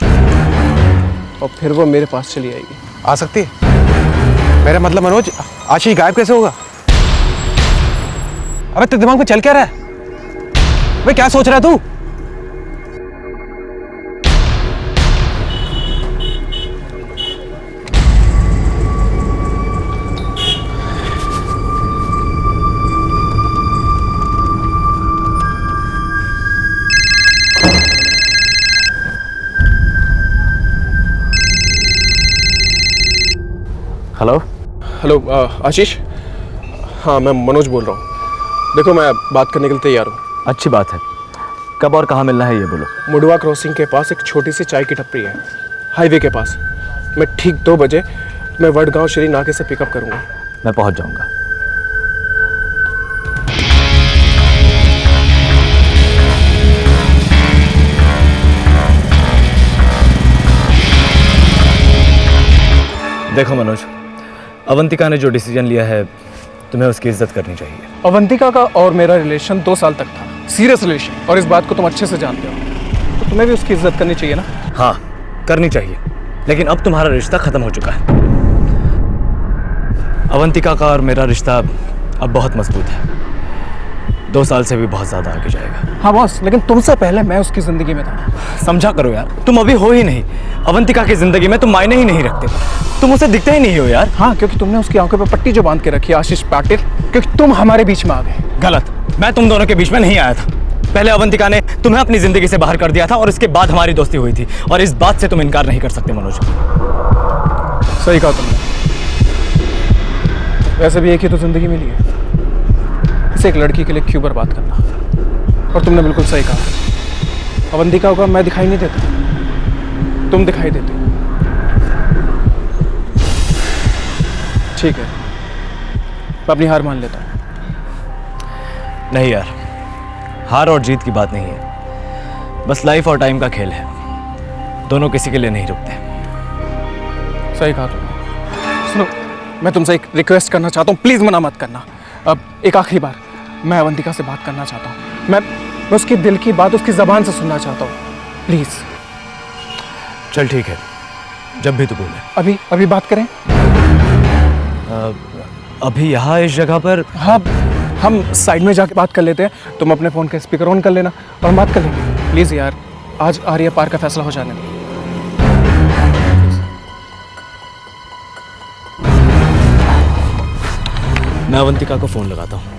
और फिर वो मेरे पास चली आएगी। आ सकती है। मेरा मतलब मनोज, आशीष गायब कैसे होगा? अबे तेरे दिमाग में चल क्या रहा है? अबे क्या सोच रहा है तू? हेलो आशीष। हाँ मैं मनोज बोल रहा हूँ। देखो मैं बात करने के लिए तैयार हूँ। अच्छी बात है, कब और कहाँ मिलना है ये बोलो। मुडवा क्रॉसिंग के पास एक छोटी सी चाय की टपरी है, हाईवे के पास। मैं ठीक 2 बजे मैं वडगांव श्री नाके से पिकअप करूँगा। मैं पहुँच जाऊँगा। देखो मनोज, अवंतिका ने जो डिसीजन लिया है तुम्हें उसकी इज्जत करनी चाहिए। अवंतिका का और मेरा रिलेशन 2 साल तक था, सीरियस रिलेशन, और इस बात को तुम अच्छे से जानते हो, तो तुम्हें भी उसकी इज्जत करनी चाहिए ना? हाँ करनी चाहिए, लेकिन अब तुम्हारा रिश्ता खत्म हो चुका है। अवंतिका का और मेरा रिश्ता अब बहुत मजबूत है, 2 साल से भी बहुत ज्यादा आगे जाएगा। हाँ बॉस, लेकिन तुमसे पहले मैं उसकी जिंदगी में था। समझा करो यार, तुम अभी हो ही नहीं। अवंतिका की जिंदगी में तुम मायने ही नहीं रखते, तुम उसे दिखते ही नहीं हो यार। हाँ क्योंकि तुमने उसकी आंखों पे पट्टी जो बांध के रखी है आशीष पाटिल, क्योंकि तुम हमारे बीच में आ गए। गलत, मैं तुम दोनों के बीच में नहीं आया था। पहले अवंतिका ने तुम्हें अपनी जिंदगी से बाहर कर दिया था और इसके बाद हमारी दोस्ती हुई थी, और इस बात से तुम इनकार नहीं कर सकते मनोज। सही कहा तुमने। वैसे भी एक ही तो जिंदगी मिली है, इसे एक लड़की के लिए क्यों बर्बाद करना? और तुमने बिल्कुल सही कहा, अवंतिका को मैं दिखाई नहीं देता, तुम दिखाई देते हो। ठीक है, मैं अपनी हार मान लेता हूं। नहीं यार, हार और जीत की बात नहीं है, बस लाइफ और टाइम का खेल है, दोनों किसी के लिए नहीं रुकते। सही कहा तुमने। सुनो, मैं तुमसे एक रिक्वेस्ट करना चाहता हूँ, प्लीज मना मत करना। अब एक आखिरी बार मैं अवंतिका से बात करना चाहता हूँ। मैं उसके दिल की बात उसकी जबान से सुनना चाहता हूँ, प्लीज। चल ठीक है, जब भी तू बोले। अभी बात करें? अभी यहाँ इस जगह पर? हाँ, हम साइड में जाके बात कर लेते हैं। तुम अपने फ़ोन का स्पीकर ऑन कर लेना और हम बात कर लेंगे। प्लीज़ यार, आज आर्या पार का फैसला हो जाने दो। मैं अवंतिका को फोन लगाता हूँ।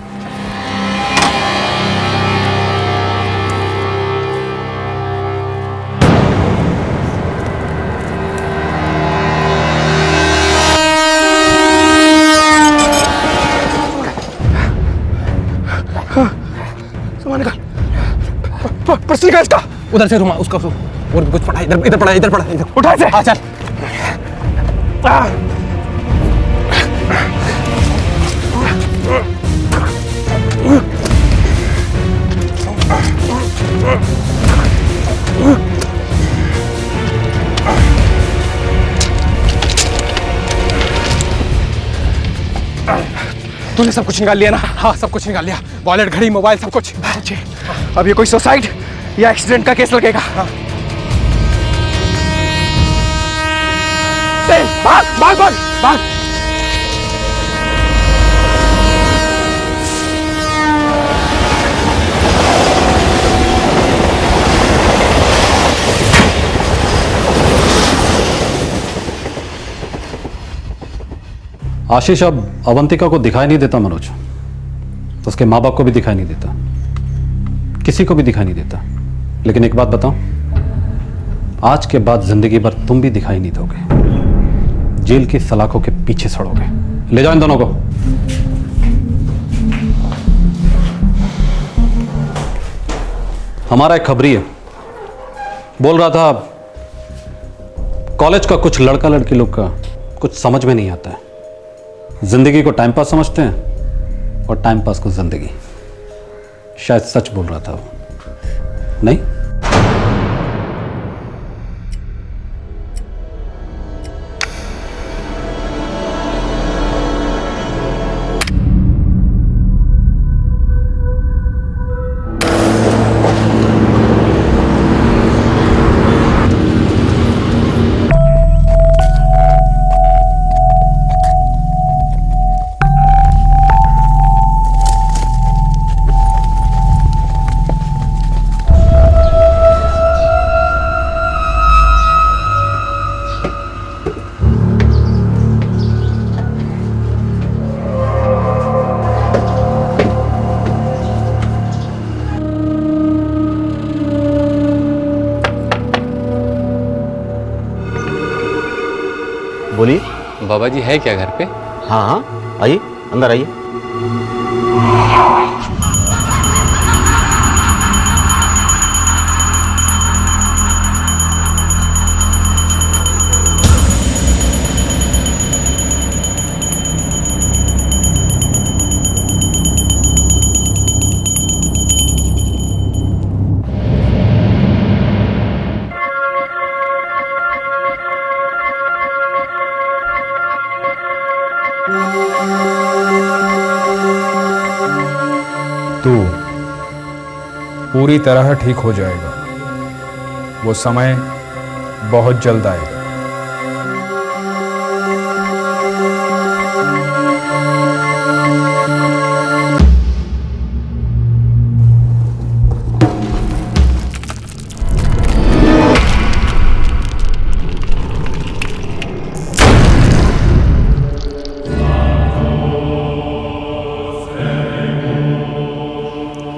सामान निकाल। पर्स निकाल इसका। उधर से रुमा उसका और भी कुछ पड़ा, इधर पड़ा, इधर पड़ा, इधर उठा इसे। हाँ चल। तूने सब कुछ निकाल लिया ना? हाँ सब कुछ निकाल लिया, वॉलेट, घड़ी, मोबाइल, सब कुछ। अब ये कोई सुसाइड या एक्सीडेंट का केस लगेगा। हाँ। भाग भाग भाग भाग। आशीष अब अवंतिका को दिखाई नहीं देता मनोज, तो उसके माँ बाप को भी दिखाई नहीं देता, किसी को भी दिखाई नहीं देता। लेकिन एक बात बताऊं, आज के बाद जिंदगी भर तुम भी दिखाई नहीं दोगे, जेल की सलाखों के पीछे सड़ोगे। ले जाओ इन दोनों को। हमारा एक खबरी है, बोल रहा था कॉलेज का कुछ लड़का लड़की लोग का कुछ समझ में नहीं आता है, जिंदगी को टाइम पास समझते हैं और टाइम पास को जिंदगी। शायद सच बोल रहा था वो, नहीं? बोलिए। बाबा जी है क्या घर पे? हाँ हाँ, आइए अंदर आइए। तू पूरी तरह ठीक हो जाएगा, वो समय बहुत जल्द आएगा।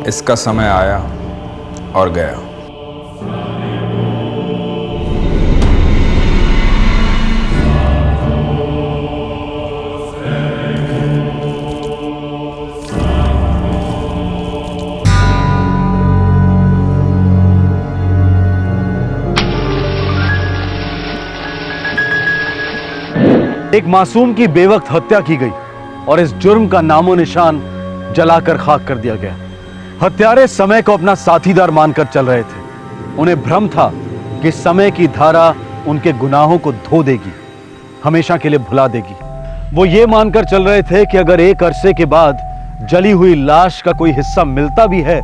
इसका समय आया और गया। एक मासूम की बेवक्त हत्या की गई और इस जुर्म का नामो निशान जलाकर खाक कर दिया गया। हत्यारे समय को अपना साथीदार मानकर चल रहे थे। उन्हें भ्रम था कि समय की धारा उनके गुनाहों को धो देगी, हमेशा के लिए भुला देगी। वो ये मानकर चल रहे थे कि अगर एक अरसे के बाद जली हुई लाश का कोई हिस्सा मिलता भी है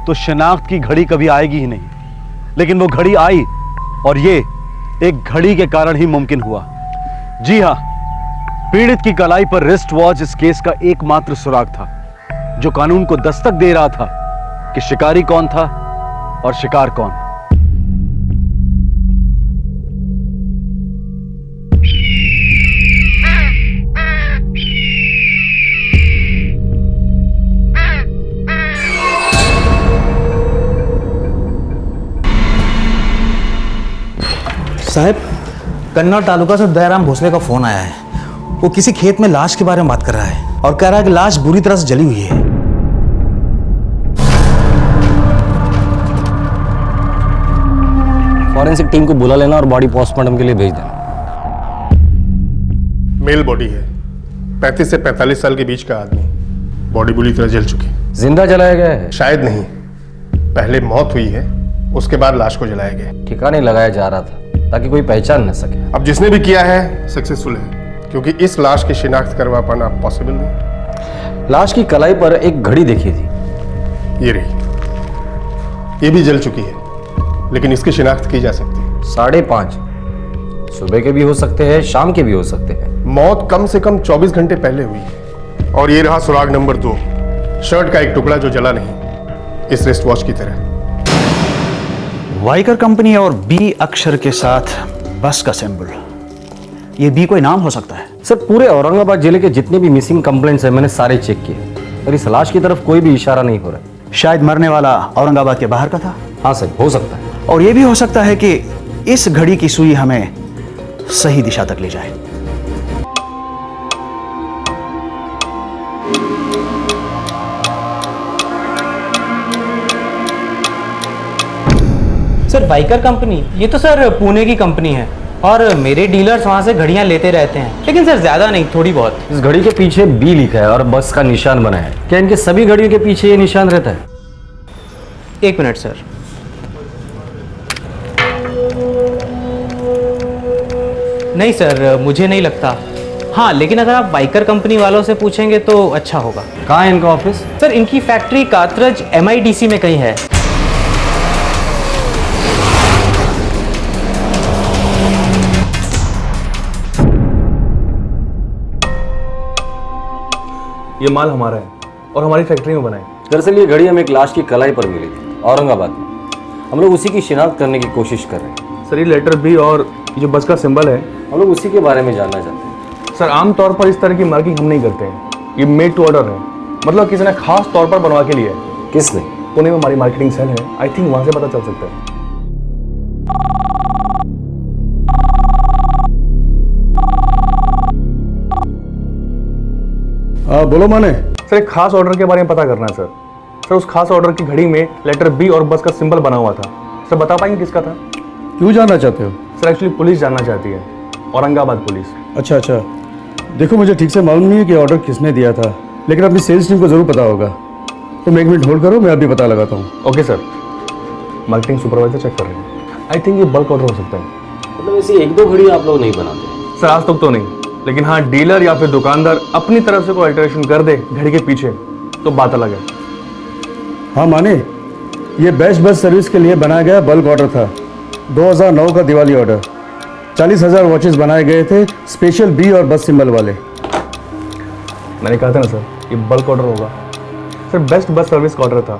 तो शिनाख्त की घड़ी कभी आएगी ही नहीं। लेकिन वो घड़ी आई और ये एक घड़ी के कारण ही मुमकिन हुआ। जी हां, पीड़ित की कलाई पर रिस्ट वॉच इस केस का एकमात्र सुराग था जो कानून को दस्तक दे रहा था कि शिकारी कौन था और शिकार कौन। साहब, कन्नौज तालुका से दयाराम भोसले का फोन आया है। वो किसी खेत में लाश के बारे में बात कर रहा है और कह रहा है कि लाश बुरी तरह से जली हुई है। फॉरेंसिक टीम को बुला लेना और बॉडी पोस्टमार्टम के लिए भेज देना। मेल बॉडी है, 35 से 45 साल के बीच का आदमी। बॉडी बुरी तरह जल चुकी। जिंदा जलाया गया है? शायद नहीं, पहले मौत हुई है, उसके बाद लाश को जलाया गया। ठिकाने लगाया जा रहा था ताकि कोई पहचान न सके। अब जिसने भी किया है सक्सेसफुल है, क्योंकि इस लाश की शिनाख्त करवा पाना पॉसिबल नहीं। लाश की कलाई पर एक घड़ी देखी थी। ये रही, ये भी जल चुकी है, लेकिन इसकी शिनाख्त की जा सकती है। 5:30 सुबह के भी हो सकते हैं, शाम के भी हो सकते हैं। मौत कम से कम 24 घंटे पहले हुई है। और ये रहा सुराग नंबर 2, शर्ट का एक टुकड़ा जो जला नहीं, इस रिस्ट वॉच की तरह। वाइकर कंपनी और बी अक्षर के साथ बस का सिंबल, ये बी कोई नाम हो सकता है? सर, पूरे औरंगाबाद जिले के जितने भी मिसिंग कंप्लेंट्स हैं मैंने सारे चेक किए और इस लाश की तरफ कोई भी इशारा नहीं हो रहा। शायद मरने वाला औरंगाबाद के बाहर का था। हाँ सर, हो सकता है। और ये भी हो सकता है कि इस घड़ी की सुई हमें सही दिशा तक ले जाए। सर, बाइकर कंपनी, ये तो सर पुणे की कंपनी है और मेरे डीलर्स वहाँ से घड़ियाँ लेते रहते हैं, लेकिन सर ज़्यादा नहीं, थोड़ी बहुत। इस घड़ी के पीछे बी लिखा है और बस का निशान बना है। क्या इनके सभी घड़ियों के पीछे ये निशान रहता है? 1 मिनट सर। नहीं सर, मुझे नहीं लगता। हाँ, लेकिन अगर आप बाइकर कंपनी वालों से पूछेंगे तो अच्छा होगा। कहाँ है इनका ऑफिस? सर, इनकी फैक्ट्री कात्रज MIDC में कहीं है। ये माल हमारा है और हमारी फैक्ट्री में बना है। दरअसल ये घड़ी हमें एक लाश की कलाई पर मिली थी औरंगाबाद में। हम लोग उसी की शिनाख्त करने की कोशिश कर रहे हैं। सर, ये लेटर बी और ये जो बस का सिंबल है, हम लोग उसी के बारे में जानना चाहते हैं। सर, आमतौर पर इस तरह की मार्किंग हम नहीं करते हैं। ये मेड टू ऑर्डर है, मतलब किसी ने खास तौर पर बनवा के लिया है। किसने? पुणे में हमारी मार्केटिंग सेल है, आई थिंक वहां से पता चल सकता है। बोलो माने। सर, एक खास ऑर्डर के बारे में पता करना है सर। सर, उस खास ऑर्डर की घड़ी में लेटर बी और बस का सिंबल बना हुआ था। सर, बता पाएंगे किसका था? क्यों जानना चाहते हो? सर, एक्चुअली पुलिस जानना चाहती है, औरंगाबाद पुलिस। अच्छा, देखो मुझे ठीक से मालूम नहीं है कि ऑर्डर किसने दिया था, लेकिन अपनी सेल्स टीम को जरूर पता होगा। तुम 1 मिनट होल्ड करो, मैं अभी पता लगाता हूँ। Okay sir. Marketing supervisor check कर रहे हैं। आई थिंक ये बल्क ऑर्डर हो सकता है। मतलब ऐसी 1-2 घड़ी आप लोग नहीं बनाते? सर, आज तक तो नहीं, लेकिन हाँ, डीलर या फिर दुकानदार अपनी तरफ से कोई अल्टरेशन कर दे घड़ी के पीछे तो बात अलग है। हाँ माने, ये बेस्ट बस सर्विस के लिए बनाया गया बल्क ऑर्डर था। 2009 का दिवाली ऑर्डर। 40,000 वॉचेस बनाए गए थे, स्पेशल बी और बस सिंबल वाले। मैंने कहा था ना सर, ये बल्क ऑर्डर होगा। सर, बेस्ट बस सर्विस का ऑर्डर था।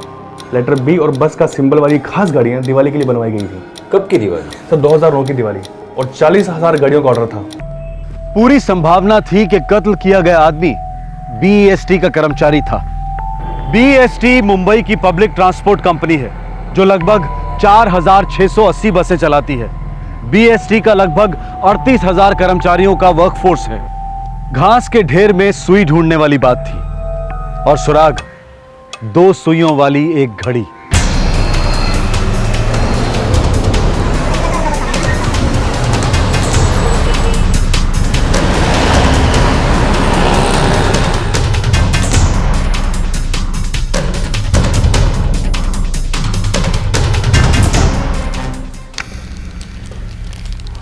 लेटर बी और बस का सिंबल वाली खास गाड़ियाँ दिवाली के लिए बनवाई गई थी। कब की दिवाली? सर, 2009 की दिवाली, और 40,000 गाड़ियों का ऑर्डर था। पूरी संभावना थी कि कत्ल किया गया आदमी BEST का कर्मचारी था। BEST मुंबई की पब्लिक ट्रांसपोर्ट कंपनी है जो लगभग 4,680 बसें चलाती है। BEST का लगभग 38,000 कर्मचारियों का वर्कफोर्स है। घास के ढेर में सुई ढूंढने वाली बात थी और सुराग 2 सुइयों वाली एक घड़ी।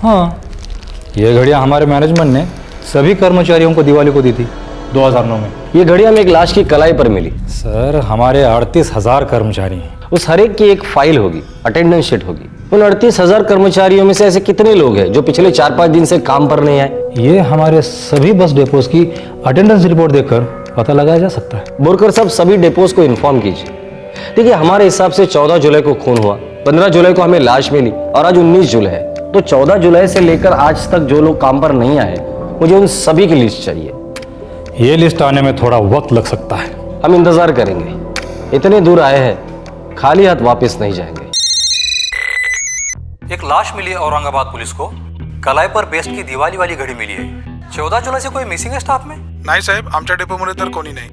हाँ, ये घड़ियाँ हमारे मैनेजमेंट ने सभी कर्मचारियों को दिवाली को दी थी 2009 में। ये घड़ी हमें एक लाश की कलाई पर मिली। सर, हमारे 38,000 कर्मचारी हैं। उस हर एक की एक फाइल होगी, अटेंडेंस शीट होगी। उन 38,000 कर्मचारियों में से ऐसे कितने लोग हैं जो पिछले 4-5 दिन से काम पर नहीं आए? ये हमारे सभी बस डेपोज की अटेंडेंस रिपोर्ट देखकर पता लगाया जा सकता है। बोरकर साहब, सभी डेपोज को इन्फॉर्म कीजिए। देखिए, हमारे हिसाब से 14 जुलाई को खून हुआ, 15 जुलाई को हमें लाश मिली और आज 19 जुलाई है। तो 14 जुलाई से लेकर आज तक जो लोग काम पर नहीं आए, मुझे उन सभी की लिस्ट चाहिए। ये लिस्ट आने में थोड़ा वक्त लग सकता है। हम इंतजार करेंगे। इतने दूर आए हैं, खाली हाथ वापस नहीं जाएंगे। एक लाश मिली है औरंगाबाद पुलिस को कलाई पर बेस्ट की दिवाली वाली घड़ी मिली है। 14 जुलाई से कोई मिसिंग है स्टाफ में? नाही साहेब, आमच्या डेपोमध्ये तर कोणी नाही.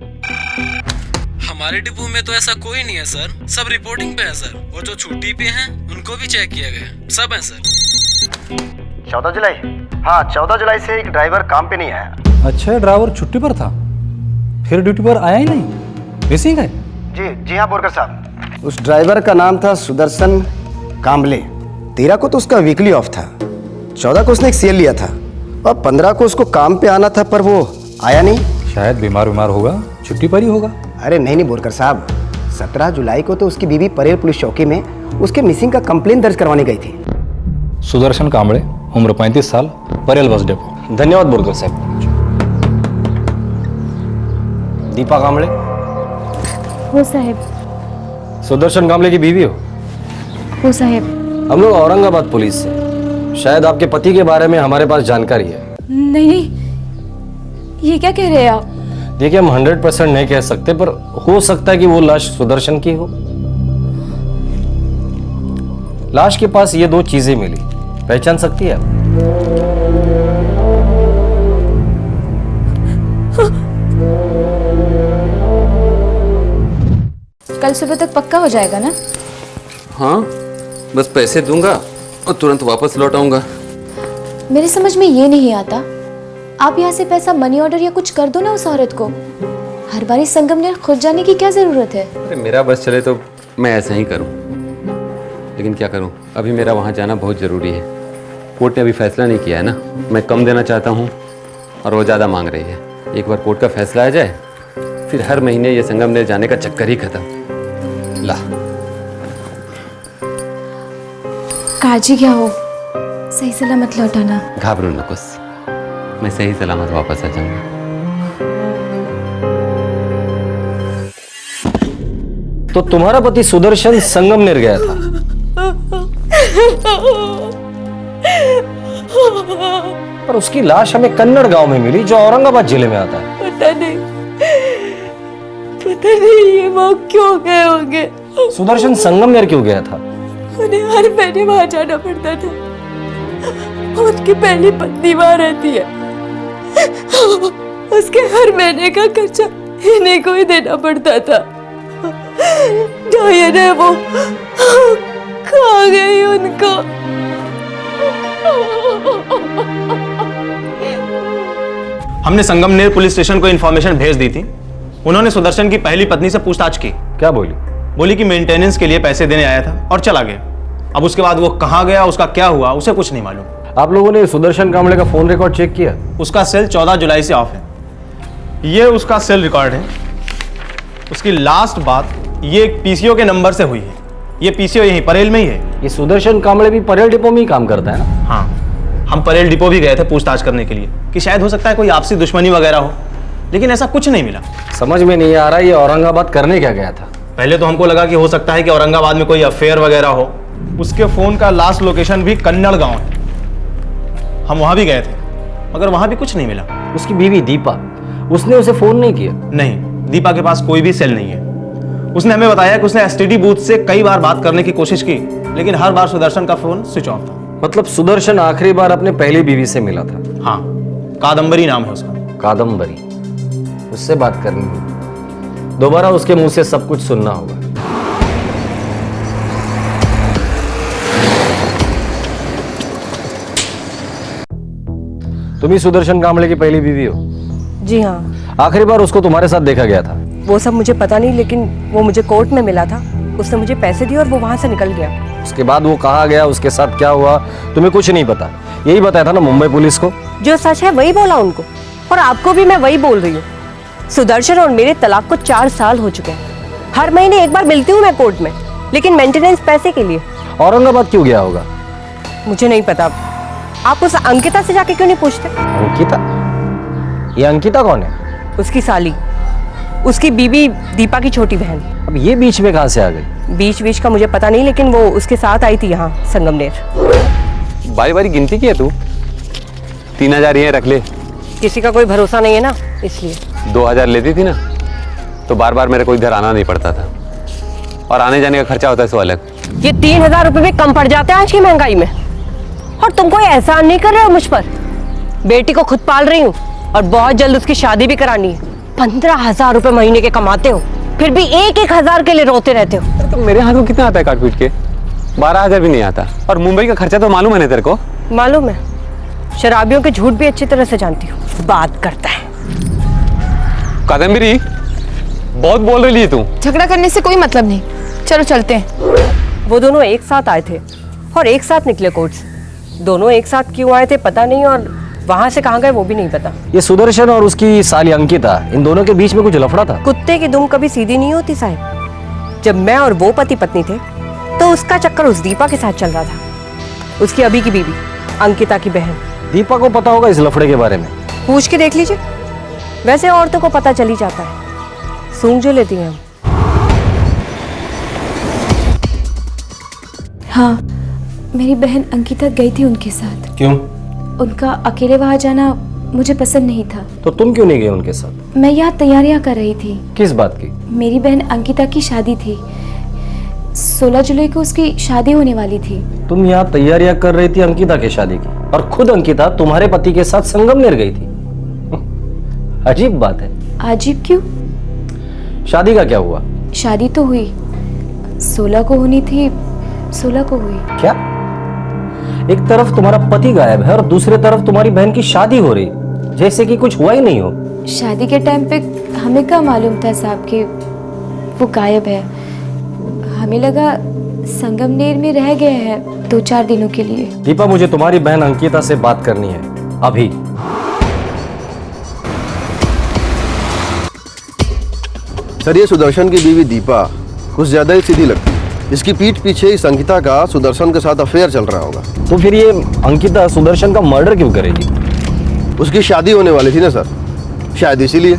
हमारे डिपो में तो ऐसा कोई नहीं है सर, सब रिपोर्टिंग पे है सर, और जो छुट्टी पे हैं उनको भी चेक किया गया, सब है सर। 14 जुलाई? हाँ, 14 जुलाई से एक ड्राइवर काम पे नहीं आया। अच्छा, ड्राइवर छुट्टी पर था, फिर ड्यूटी पर आया ही नहीं, मिसिंग है? जी हाँ बोरकर साहब। उस ड्राइवर का नाम था सुदर्शन कांबले। 13 को तो उसका वीकली ऑफ था, 14 को उसने एक सीएल लिया था, और 15 को उसको काम पे आना था, पर वो आया नहीं। शायद बीमार होगा, छुट्टी पर ही होगा। अरे नहीं बोरकर साहब, 17 जुलाई को तो उसकी बीवी परेल पुलिस चौकी में उसके मिसिंग का कंप्लेन दर्ज करवाने गई थी। सुदर्शन कांबळे, उम्र 35 साल, परेल बस डिपो। धन्यवाद बोरकर साहब। दीपा कांबळे? वो साहेब। सुदर्शन कांबळे की बीवी हो? वो साहेब। हम लोग औरंगाबाद पुलिस से, शायद आपके पति के बारे में हमारे पास जानकारी है। नहीं, ये क्या कह रहे हैं आप? देखिए, हम 100% नहीं कह सकते, पर हो सकता है कि वो लाश सुदर्शन की हो। लाश के पास ये 2 चीजें मिली, पहचान सकती है आप? कल सुबह तक पक्का हो जाएगा ना? हाँ, बस पैसे दूंगा और तुरंत वापस लौट आऊंगा। मेरे समझ में ये नहीं आता, आप यहाँ से पैसा मनी ऑर्डर या कुछ कर दो ना उस औरत को। हर बार संगमनेर खुद जाने की क्या जरूरत है? अरे मेरा बस चले तो मैं ऐसा ही करूं, लेकिन क्या करूं, अभी मेरा वहां जाना बहुत ज़रूरी है। कोर्ट ने अभी फैसला नहीं किया है ना, मैं कम देना चाहता हूं और वो ज़्यादा मांग रही है। एक बार कोर्ट का फैसला आ जाए, फिर हर महीने ये संगमनेर जाने का चक्कर ही खत्म। ला, काजी क्या हो, सही सलामत लौटाना। घाबरू नकोस, मैं सही सलामत वापस आ जाऊंगा। तो तुम्हारा पति सुदर्शन संगमनेर गया था, पर उसकी लाश हमें कन्नड़ गांव में मिली, जो औरंगाबाद जिले में आता है। पता नहीं ये वो क्यों गए होंगे। सुदर्शन संगमनेर क्यों गया था? उन्हें हर महीने वहां जाना पड़ता था, उनकी पहली पत्नी वहां रहती है, उसके हर महीने का खर्चा इन्हीं को ही देना पड़ता था। जाइए ना, वो खा गई उनको। हमने संगमनेर पुलिस स्टेशन को इन्फॉर्मेशन भेज दी थी। उन्होंने सुदर्शन की पहली पत्नी से पूछताछ की। क्या बोली? बोली कि मेंटेनेंस के लिए पैसे देने आया था और चला गया। अब उसके बाद वो कहाँ गया, उसका क्या हुआ, उसे कुछ नहीं मालूम। आप लोगों ने सुदर्शन कांबळे का फोन रिकॉर्ड चेक किया? उसका सेल 14 जुलाई से ऑफ है। ये उसका सेल रिकॉर्ड है। उसकी लास्ट बात ये एक पीसीओ के नंबर से हुई है। ये पीसीओ यहीं परेल में ही है। ये सुदर्शन कांबळे भी परेल डिपो में ही काम करता है ना? हाँ, हम परेल डिपो भी गए थे पूछताछ करने के लिए कि शायद हो सकता है कोई आपसी दुश्मनी वगैरह हो, लेकिन ऐसा कुछ नहीं मिला। समझ में नहीं आ रहा ये औरंगाबाद करने क्या गया था? पहले तो हमको लगा कि हो सकता है कि औरंगाबाद में कोई अफेयर वगैरह हो। उसके फोन का लास्ट लोकेशन भी कन्नड़ गांव है। हम वहां भी गए थे, मगर वहां भी कुछ नहीं मिला। उसकी बीवी दीपा, उसने उसे फोन नहीं किया? नहीं, दीपा के पास कोई भी सेल नहीं है। उसने हमें बताया कि उसने एसटीडी बूथ से कई बार बात करने की कोशिश की, लेकिन हर बार सुदर्शन का फोन स्विच ऑफ था। मतलब सुदर्शन आखिरी बार अपने पहली बीवी से मिला था? हाँ, कादम्बरी नाम है उसका। कादम्बरी, उससे बात करनी होगी, दोबारा उसके मुंह से सब कुछ सुनना होगा। तुम ही सुदर्शन कांबळे की पहली बीवी हो? जी हाँ। आखिरी बार उसको तुम्हारे साथ देखा गया था? वो सब मुझे पता नहीं, लेकिन वो मुझे कोर्ट में मिला था, उसने मुझे पैसे दिए और वो वहां से निकल गया। उसके बाद वो कहाँ गया, उसके साथ क्या हुआ, तुम्हें कुछ नहीं पता? यही बताया था ना मुंबई पुलिस को? जो सच है वही बोला उनको, और आपको भी मैं वही बोल रही हूँ। सुदर्शन और मेरे तलाक को 4 साल हो चुके हैं। हर महीने एक बार मिलती हूँ मैं कोर्ट में, लेकिन मेंटेनेंस पैसे के लिए। औरंगाबाद क्यों गया होगा? मुझे नहीं पता। आप उस अंकिता से जाके क्यों नहीं पूछते? अंकिता? ये अंकिता कौन है? उसकी साली, उसकी बीबी दीपा की छोटी बहन। अब ये बीच में कहाँ से आ गई? बीच का मुझे पता नहीं, लेकिन वो उसके साथ आई थी यहाँ संगमनेर। बारी बारी गिनती की है तू? 3000 ये रख ले। किसी का कोई भरोसा नहीं है ना, इसलिए। 2000 लेती थी ना, तो बार बार मेरे को इधर आना नहीं पड़ता था, और आने जाने का खर्चा होता है सो अलग। ये 3000 रुपए भी कम पड़ जाते हैं आज की महंगाई में। और तुम कोई एहसान नहीं कर रहे हो मुझ पर। बेटी को खुद पाल रही हूँ और बहुत जल्द उसकी शादी भी करानी है। 15,000 रुपए महीने के कमाते हो, फिर भी 1-1 के लिए रोते रहते हो। तो मेरे हाथ में कितना आता है काट पीट के? 12,000 भी नहीं आता। और मुंबई का खर्चा तो मालूम है ना तेरे को? मालूम है, शराबियों के झूठ भी अच्छी तरह से जानती हूँ। बात करता है। कादम्बरी, बहुत बोल रही है तू। झगड़ा करने से कोई मतलब नहीं, चलो चलते हैं। वो दोनों एक साथ आए थे और एक साथ निकले कोर्ट से। दोनों एक साथ क्यों आए थे पता नहीं, और वहां से कहाँ गए वो भी नहीं पता। ये सुदर्शन और उसकी साली अंकिता, इन दोनों के बीच में कुछ लफड़ा था। कुत्ते की दुम कभी सीधी नहीं होती साहब। जब मैं और वो पति पत्नी थे तो उसका चक्कर उस दीपा के साथ चल रहा था, उसकी अभी की बीवी, अंकिता की बहन। दीपा को पता होगा इस लफड़े के बारे में? पूछ के देख लीजिए। वैसे औरतों को पता चल ही जाता है, सूंघ जो लेती हैं हम। हाँ, मेरी बहन अंकिता गई थी उनके साथ। क्यों? उनका अकेले वहां जाना मुझे पसंद नहीं था। तो तुम क्यों नहीं गए उनके साथ? मैं यहाँ तैयारियां कर रही थी। किस बात की? मेरी बहन अंकिता की शादी थी। 16 जुलाई को उसकी शादी होने वाली थी। तुम यहाँ तैयारियां कर रही थी अंकिता की शादी की, और खुद अंकिता तुम्हारे पति के साथ संगमनेर गई थी। अजीब बात है। अजीब क्यों? शादी का क्या हुआ? शादी तो हुई, 16 को होनी थी, 16 को हुई। क्या? एक तरफ तुम्हारा पति गायब है और दूसरी तरफ तुम्हारी बहन की शादी हो रही, जैसे कि कुछ हुआ ही नहीं हो। शादी के टाइम पे हमें क्या मालूम था साहब कि वो गायब है। हमें लगा संगमनेर में रह गए हैं 2-4 दिनों के लिए। दीपा, मुझे तुम्हारी बहन अंकिता से बात करनी है अभी। सर, ये सुदर्शन की बीवी दीपा कुछ ज्यादा ही सीधी लगती है। इसकी पीठ पीछे इस अंकिता का सुदर्शन के साथ अफेयर चल रहा होगा। तो फिर ये अंकिता सुदर्शन का मर्डर क्यों करेगी? उसकी शादी होने वाली थी ना सर, शायद इसीलिए।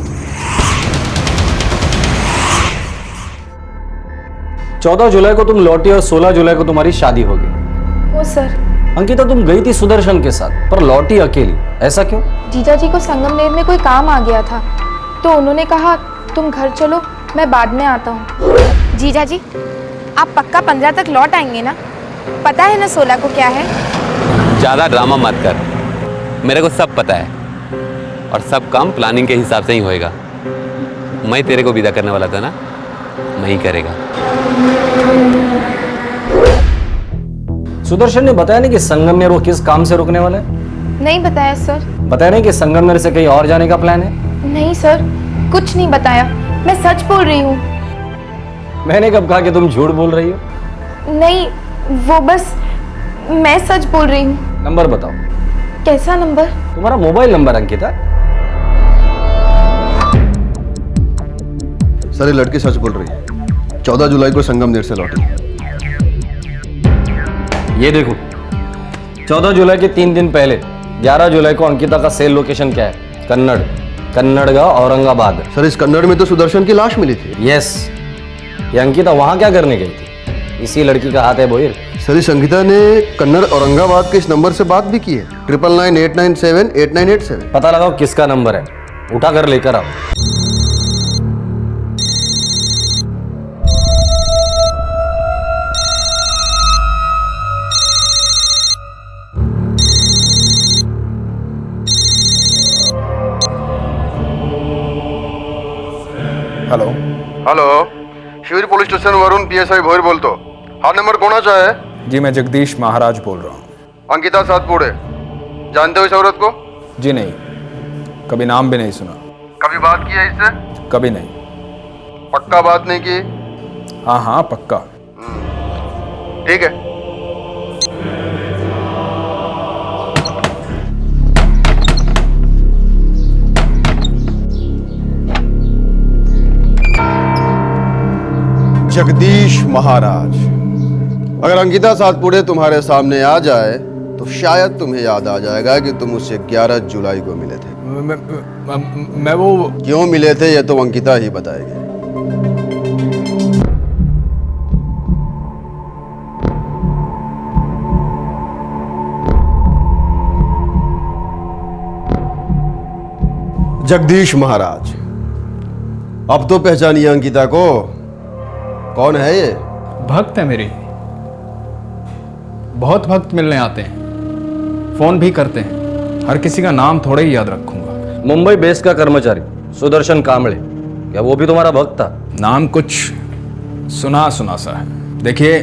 14 जुलाई को तुम लौटी और 16 जुलाई को तुम्हारी शादी होगी। ओ सर। अंकिता, तुम गई थी सुदर्शन के साथ पर लौटी अकेली, ऐसा क्यों? जीजा जी को संगमनेर में कोई काम आ गया था, तो उन्होंने कहा तुम घर चलो, मैं बाद में आता हूँ। जीजा जी, आप पक्का 15 तक लौट आएंगे ना? पता है ना 16 को क्या है? ज्यादा ड्रामा मत कर, मेरे को सब पता है और सब काम प्लानिंग के हिसाब से ही होएगा। मैं तेरे को विदा करने वाला था ना, मैं ही करेगा। सुदर्शन ने बताया नहीं कि संगमनेर वो किस काम से रुकने वाला है? नहीं बताया सर। बताया नहीं कि संगमनेर से कहीं और जाने का प्लान है? नहीं सर, कुछ नहीं बताया। मैं सच बोल रही हूँ। मैंने कब कहा कि तुम झूठ बोल रही हो? नहीं, वो बस मैं सच बोल रही हूँ। नंबर बताओ। कैसा नंबर? तुम्हारा मोबाइल नंबर अंकिता। सर, ये लड़की सच बोल रही है। 14 जुलाई को संगमनेर से लौटी। ये देखो, 14 जुलाई के 3 दिन पहले 11 जुलाई को अंकिता का सेल लोकेशन क्या है? कन्नड़गा, औरंगाबाद। सर, इस कन्नड़ में तो सुदर्शन की लाश मिली थी। यस। ये अंकिता वहां क्या करने गई थी? इसी लड़की का हाथ है बोहिर। सर, इस अंकिता ने कन्नड़ औरंगाबाद के इस नंबर से बात भी की है, 9998978987। पता लगाओ किसका नंबर है, उठा कर लेकर आओ। हॅलो हॅलो, शिविर पोलीस स्टेशन वरून PSI भोईर बोलतो। हा नंबर कोणाचा है? जी, मैं जगदीश महाराज बोल रहा हूँ। अंकिता सातपुड़े, जानते हो इस औरत को? जी नहीं, कभी नाम भी नहीं सुना। कभी बात की है इससे? कभी नहीं। पक्का बात नहीं की? हाँ हाँ, पक्का। ठीक है। जगदीश महाराज, अगर अंकिता सातपुड़े तुम्हारे सामने आ जाए तो शायद तुम्हें याद आ जाएगा कि तुम उससे 11 जुलाई को मिले थे। मैं वो क्यों मिले थे ये तो अंकिता ही बताएगी। जगदीश महाराज, अब तो पहचानिए अंकिता को। कौन है ये? भक्त है मेरे, बहुत भक्त मिलने आते हैं। फोन भी करते हैं, हर किसी का नाम थोड़े ही याद रखूंगा। मुंबई बेस का कर्मचारी सुदर्शन कांबळे, क्या वो भी तुम्हारा भक्त था? नाम कुछ सुना सुना सा है। देखिए,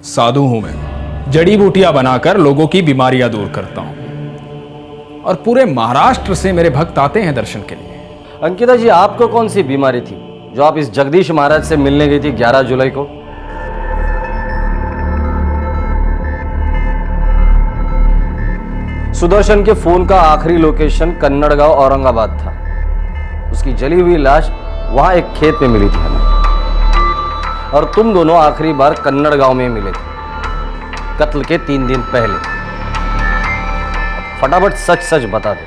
साधु हूं मैं, जड़ी बूटियां बनाकर लोगों की बीमारियां दूर करता हूं, और पूरे महाराष्ट्र से मेरे भक्त आते हैं दर्शन के लिए। अंकिता जी, आपको कौन सी बीमारी थी जो आप इस जगदीश महाराज से मिलने गई थी 11 जुलाई को? सुदर्शन के फोन का आखिरी लोकेशन कन्नड़गांव औरंगाबाद था। उसकी जली हुई लाश वहां एक खेत में मिली थी हमें, और तुम दोनों आखिरी बार कन्नड़गांव में मिले थे कत्ल के 3 दिन पहले। फटाफट सच सच बता दो,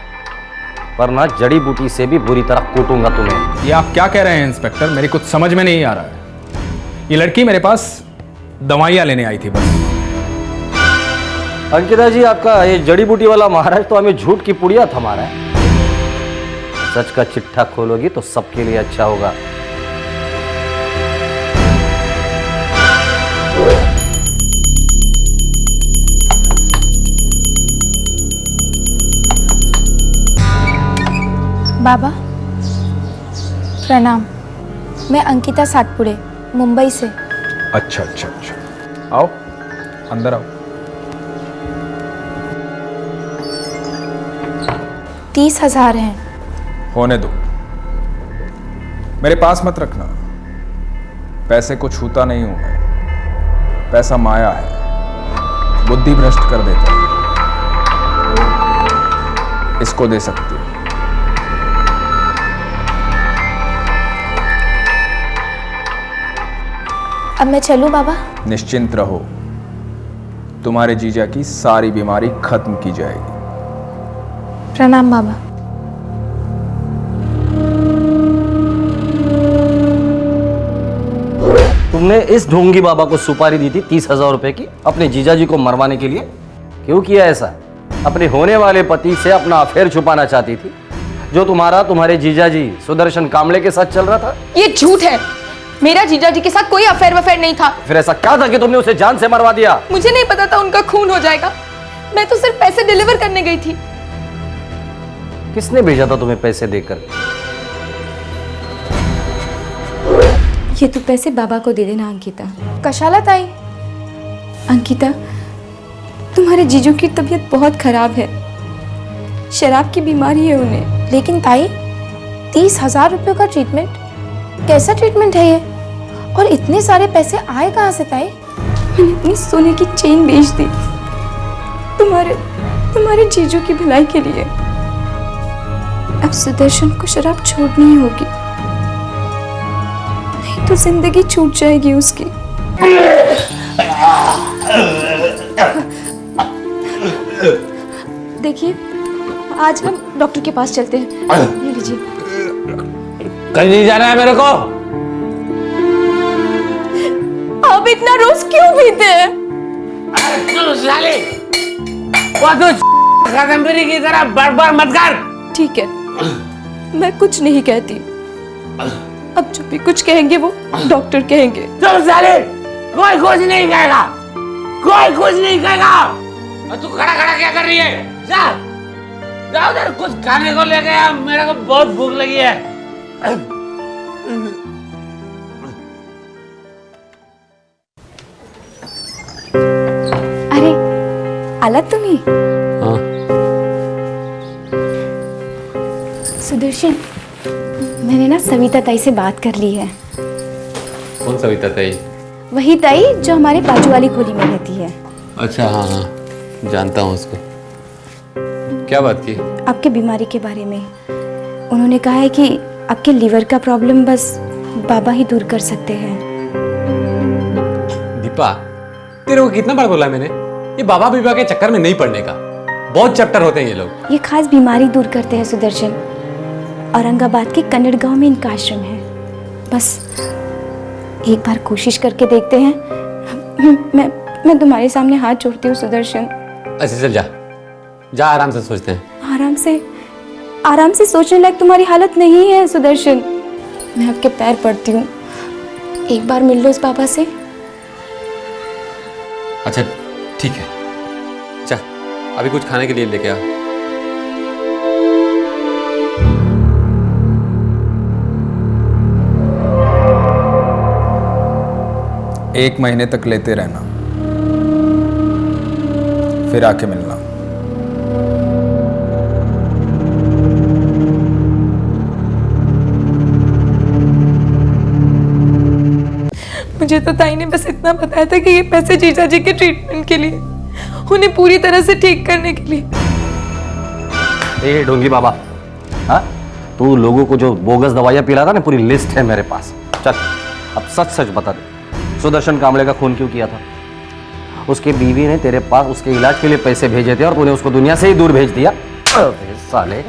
वरना जड़ी बूटी से भी बुरी तरह कूटूंगा तुम्हें। ये आप क्या कह रहे हैं इंस्पेक्टर? मेरी कुछ समझ में नहीं आ रहा है। ये लड़की मेरे पास दवाइयां लेने आई थी बस। अंकिता जी, आपका ये जड़ी बूटी वाला महाराज तो हमें झूठ की पुड़िया थमा रहा है। सच का चिट्ठा खोलोगी तो सबके लिए अच्छा होगा। बाबा प्रणाम, मैं अंकिता सातपुड़े, मुंबई से। अच्छा अच्छा अच्छा, आओ अंदर आओ। 30,000 हैं। होने दो, मेरे पास मत रखना। पैसे को छूता नहीं हूं मैं। पैसा माया है, बुद्धि भ्रष्ट कर देता है। इसको दे सकती हो। अब मैं चलूं बाबा? निश्चिंत रहो, तुम्हारे जीजा की सारी बीमारी खत्म की जाएगी। प्रणाम बाबा। तुमने इस ढोंगी बाबा को सुपारी दी थी 30,000 रुपए की अपने जीजा जी को मरवाने के लिए। क्यों किया ऐसा? अपने होने वाले पति से अपना अफेयर छुपाना चाहती थी, जो तुम्हारे जीजा जी सुदर्शन कांबळे के साथ चल रहा था। ये झूठ है, मेरा जीजा जी के साथ कोई अफेयर वफेयर नहीं था। फिर ऐसा क्या था कि तुमने उसे जान से मरवा दिया? मुझे नहीं पता था उनका खून हो जाएगा। मैं तो सिर्फ पैसे डिलीवर करने गई थी। किसने भेजा था तुम्हें पैसे देकर? ये तो पैसे बाबा को दे देना अंकिता। कशाला ताई? अंकिता, तुम्हारे जीजू की तबीयत बहुत खराब है, शराब की बीमारी है उन्हें। लेकिन ताई, 30,000 रुपये का ट्रीटमेंट, कैसा ट्रीटमेंट है ये? और इतने सारे पैसे आए कहाँ से ताई? मैंने अपनी सोने की चेन बेच दी तुम्हारे जीजू की भलाई के लिए। अब सुदर्शन को शराब छोड़नी होगी, नहीं तो जिंदगी छूट जाएगी उसकी। देखिए, आज हम डॉक्टर के पास चलते हैं। ये लीजिए। कहीं नहीं जाना है मेरे को। आप इतना रोज क्यों पीते हैं? कादम्बरी की तरह बार-बार मत कर। ठीक है, मैं कुछ नहीं कहती। अब जो भी कुछ कहेंगे वो डॉक्टर कहेंगे। चल साले, कोई कुछ नहीं कहेगा, कोई कुछ नहीं कहेगा। और तू खड़ा खड़ा क्या कर रही है? जा जाओ उधर, कुछ खाने को लेके आ, मेरे को बहुत भूख लगी है। अरे आला तुम्ही? हाँ। सुदर्शन, मैंने ना सविता ताई से बात कर ली है। कौन सविता ताई? वही ताई जो हमारे बाजू वाली खोली में रहती है। अच्छा, हाँ हाँ, जानता हूँ उसको। क्या बात की? आपके बीमारी के बारे में। उन्होंने कहा है कि आपके लीवर का प्रॉब्लम बस बाबा ही दूर कर सकते हैं। दीपा, तेरे को कितना बार बोला मैंने, ये बाबा बीबा के चक्कर में नहीं पड़ने का। बहुत चैप्टर होते हैं ये लोग। ये खास बीमारी दूर करते हैं सुदर्शन। औरंगाबाद के कन्नड़ गांव में इनका आश्रम है। बस एक बार कोशिश करके देखते हैं। मैं तुम्हारे सामने हाथ जोड़ती हूँ सुदर्शन। अच्छा चल, जा आराम से सोचते हैं। आराम से सोचने लायक तुम्हारी हालत नहीं है सुदर्शन। मैं आपके पैर पड़ती हूँ, एक बार मिल लो इस बाबा से। अच्छा ठीक है, जा अभी कुछ खाने के लिए लेके आ। एक महीने तक लेते रहना, फिर आके मिलना। मुझे तो ताई ने बस इतना बताया था कि ये पैसे जीजा जी के ट्रीटमेंट के लिए, उन्हें पूरी तरह से ठीक करने के लिए। ए ढोंगी बाबा, हाँ तू लोगों को जो बोगस दवाइयाँ पिला था ना, पूरी लिस्ट है मेरे पास। चल अब सच सच बता दे, सुदर्शन कांबळे का खून क्यों किया था? उसकी बीवी ने तेरे पास उसके इलाज के लिए पैसे भेजे थे और तूने उसको दुनिया से ही दूर भेज दिया। अबे साले,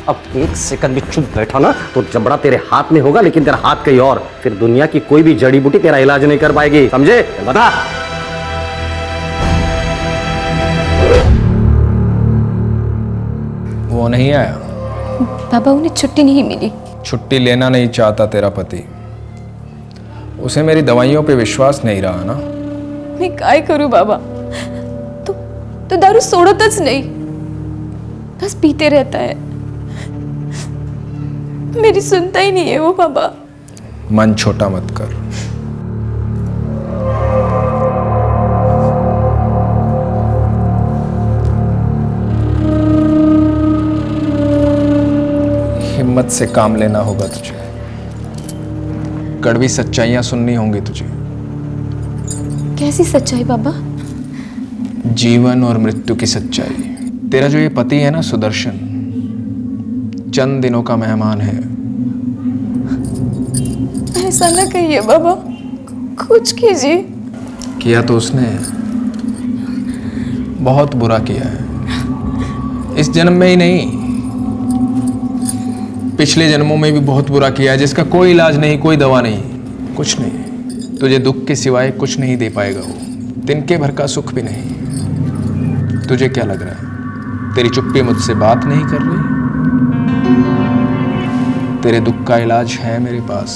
अब एक सेकंड भी चुप बैठा ना तो जबड़ा तेरे हाथ में होगा, लेकिन तेरा हाथ कहीं और। फिर दुनिया की कोई भी जड़ी बूटी तेरा इलाज नहीं कर पाएगी, समझे? बता। वो नहीं आया? बाबा उन्हें छुट्टी नहीं मिली। छुट्टी लेना नहीं चाहता तेरा पति, उसे मेरी दवाइयों पे विश्वास नहीं रहा ना? मैं काय करूं बाबा, तो दारू सोडतच नहीं, बस पीते रहता है। मेरी सुनता ही नहीं है वो बाबा। मन छोटा मत कर। हिम्मत से काम लेना होगा तुझे, कड़वी सच्चाइयां सुननी होंगी तुझे। कैसी सच्चाई बाबा? जीवन और मृत्यु की सच्चाई। तेरा जो ये पति है ना सुदर्शन, चंद दिनों का मेहमान है। ऐसा ना कहिए बाबा, कुछ कीजिए। किया तो उसने बहुत बुरा किया है, इस जन्म में ही नहीं, पिछले जन्मों में भी बहुत बुरा किया है, जिसका कोई इलाज नहीं, कोई दवा नहीं, कुछ नहीं। तुझे दुख के सिवाय कुछ नहीं दे पाएगा वो, तिनके भर का सुख भी नहीं। तुझे क्या लग रहा है, तेरी चुप्पी मुझसे बात नहीं कर रही? तेरे दुख का इलाज है मेरे पास।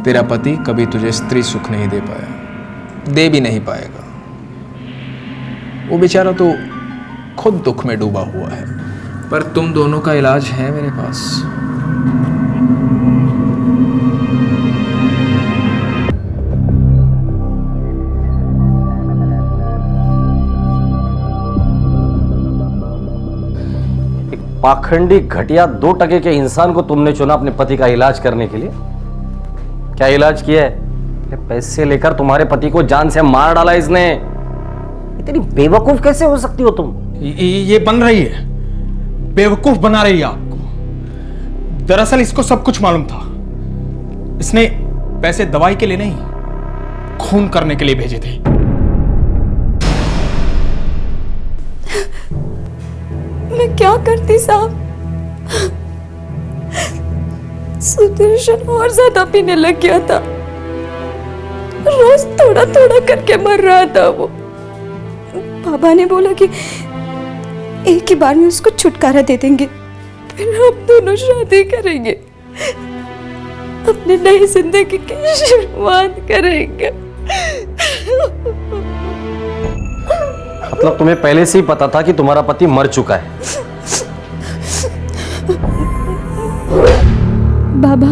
तेरा पति कभी तुझे स्त्री सुख नहीं दे पाया, दे भी नहीं पाएगा। वो बेचारा तो खुद दुख में डूबा हुआ है, पर तुम दोनों का इलाज है मेरे पास। पाखंडी घटिया 2% के इंसान को तुमने चुना अपने पति का इलाज करने के लिए। क्या इलाज किया है? पैसे लेकर तुम्हारे पति को जान से मार डाला इसने। इतनी बेवकूफ कैसे हो सकती हो तुम? ये बन रही है, बेवकूफ बना रही है आपको। दरअसल इसको सब कुछ मालूम था। इसने पैसे दवाई के लिए नहीं, खून करने के लिए भेजे थे। मैं क्या करती साहब? सुदर्शन और ज्यादा पीने लग गया था, रोज थोड़ा थोड़ा करके मर रहा था वो। बाबा ने बोला कि एक ही बार में उसको छुटकारा दे देंगे, फिर हम दोनों शादी करेंगे, अपनी नई जिंदगी की शुरुआत करेंगे। मतलब तुम्हें पहले से ही पता था कि तुम्हारा पति मर चुका है? बाबा,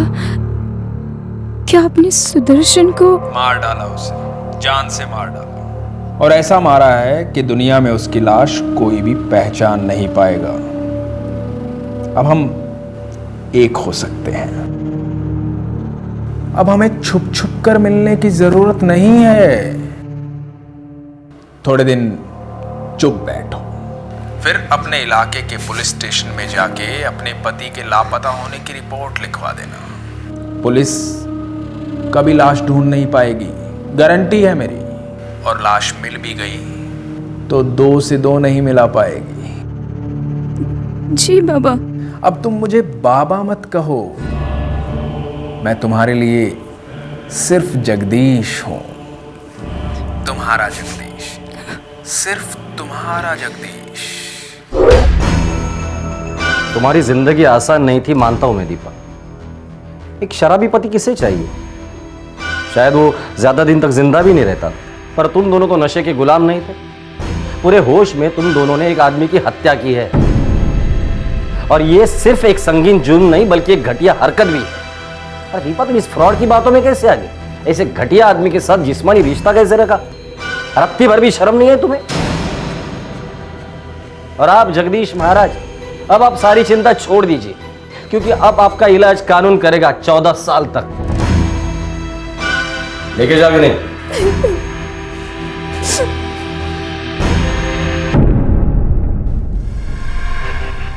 क्या आपने सुदर्शन को मार डाला? उसे जान से मार डाला, और ऐसा मारा है कि दुनिया में उसकी लाश कोई भी पहचान नहीं पाएगा। अब हम एक हो सकते हैं। अब हमें छुप छुप कर मिलने की जरूरत नहीं है। थोड़े दिन चुप बैठो, फिर अपने इलाके के पुलिस स्टेशन में जाके अपने पति के लापता होने की रिपोर्ट लिखवा देना। पुलिस कभी लाश ढूंढ नहीं पाएगी, गारंटी है मेरी। और लाश मिल भी गई तो 2 से 2 नहीं मिला पाएगी। जी बाबा। अब तुम मुझे बाबा मत कहो, मैं तुम्हारे लिए सिर्फ जगदीश हूं। तुम्हारा जगदीश, सिर्फ तुम्हारा जगदीश। तुम्हारी जिंदगी आसान नहीं थी, मानता हूं मैं दीपा। एक शराबी पति किसे चाहिए? शायद वो ज्यादा दिन तक जिंदा भी नहीं रहता, पर तुम दोनों तो नशे के गुलाम नहीं थे। पूरे होश में तुम दोनों ने एक आदमी की हत्या की है, और ये सिर्फ एक संगीन जुर्म नहीं बल्कि एक घटिया हरकत भी है। अरे दीपा, तुम इस फ्रॉड की बातों में कैसे आ गई? ऐसे घटिया आदमी के साथ जिस्मानी रिश्ता कैसे रखा? रत्ती भर भी शर्म नहीं है तुम्हें? और आप जगदीश महाराज, अब आप सारी चिंता छोड़ दीजिए, क्योंकि अब आपका इलाज कानून करेगा 14 साल तक। लेके जाओगे नहीं?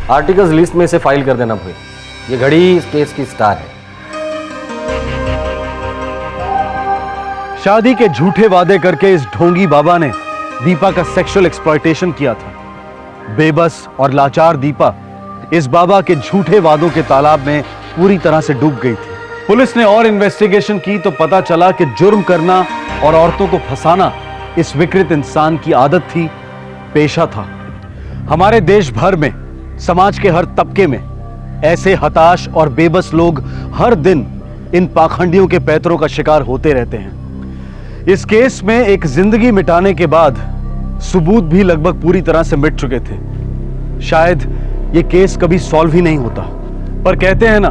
आर्टिकल्स लिस्ट में से फाइल कर देना भाई। ये घड़ी इस केस की स्टार है। शादी के झूठे वादे करके इस ढोंगी बाबा ने दीपा का सेक्सुअल एक्सप्लॉयटेशन किया था। बेबस और लाचार दीपा इस बाबा के झूठे वादों के तालाब में पूरी तरह से डूब गई थी। पुलिस ने और इन्वेस्टिगेशन की तो पता चला कि जुर्म करना और औरतों को फंसाना इस विकृत इंसान की आदत थी, पेशा था। हमारे देश भर में, समाज के हर तबके में ऐसे हताश और बेबस लोग हर दिन इन पाखंडियों के पैतरों का शिकार होते रहते हैं। इस केस में एक जिंदगी मिटाने के बाद सबूत भी लगभग पूरी तरह से मिट चुके थे। शायद ये केस कभी सॉल्व ही नहीं होता, पर कहते हैं ना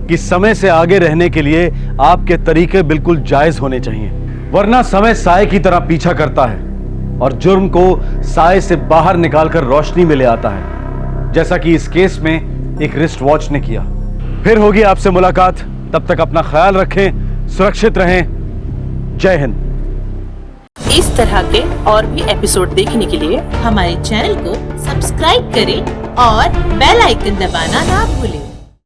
कि समय से आगे रहने के लिए आपके तरीके बिल्कुल जायज होने चाहिए, वरना समय साए की तरह पीछा करता है और जुर्म को साए से बाहर निकालकर रोशनी में ले आता है, जैसा कि इस केस में एक रिस्ट वॉच ने किया। फिर होगी आपसे मुलाकात, तब तक अपना ख्याल रखें, सुरक्षित रहें। जय हिंद। इस तरह के और भी एपिसोड देखने के लिए हमारे चैनल को सब्सक्राइब करें और बेल आइकन दबाना ना भूलें।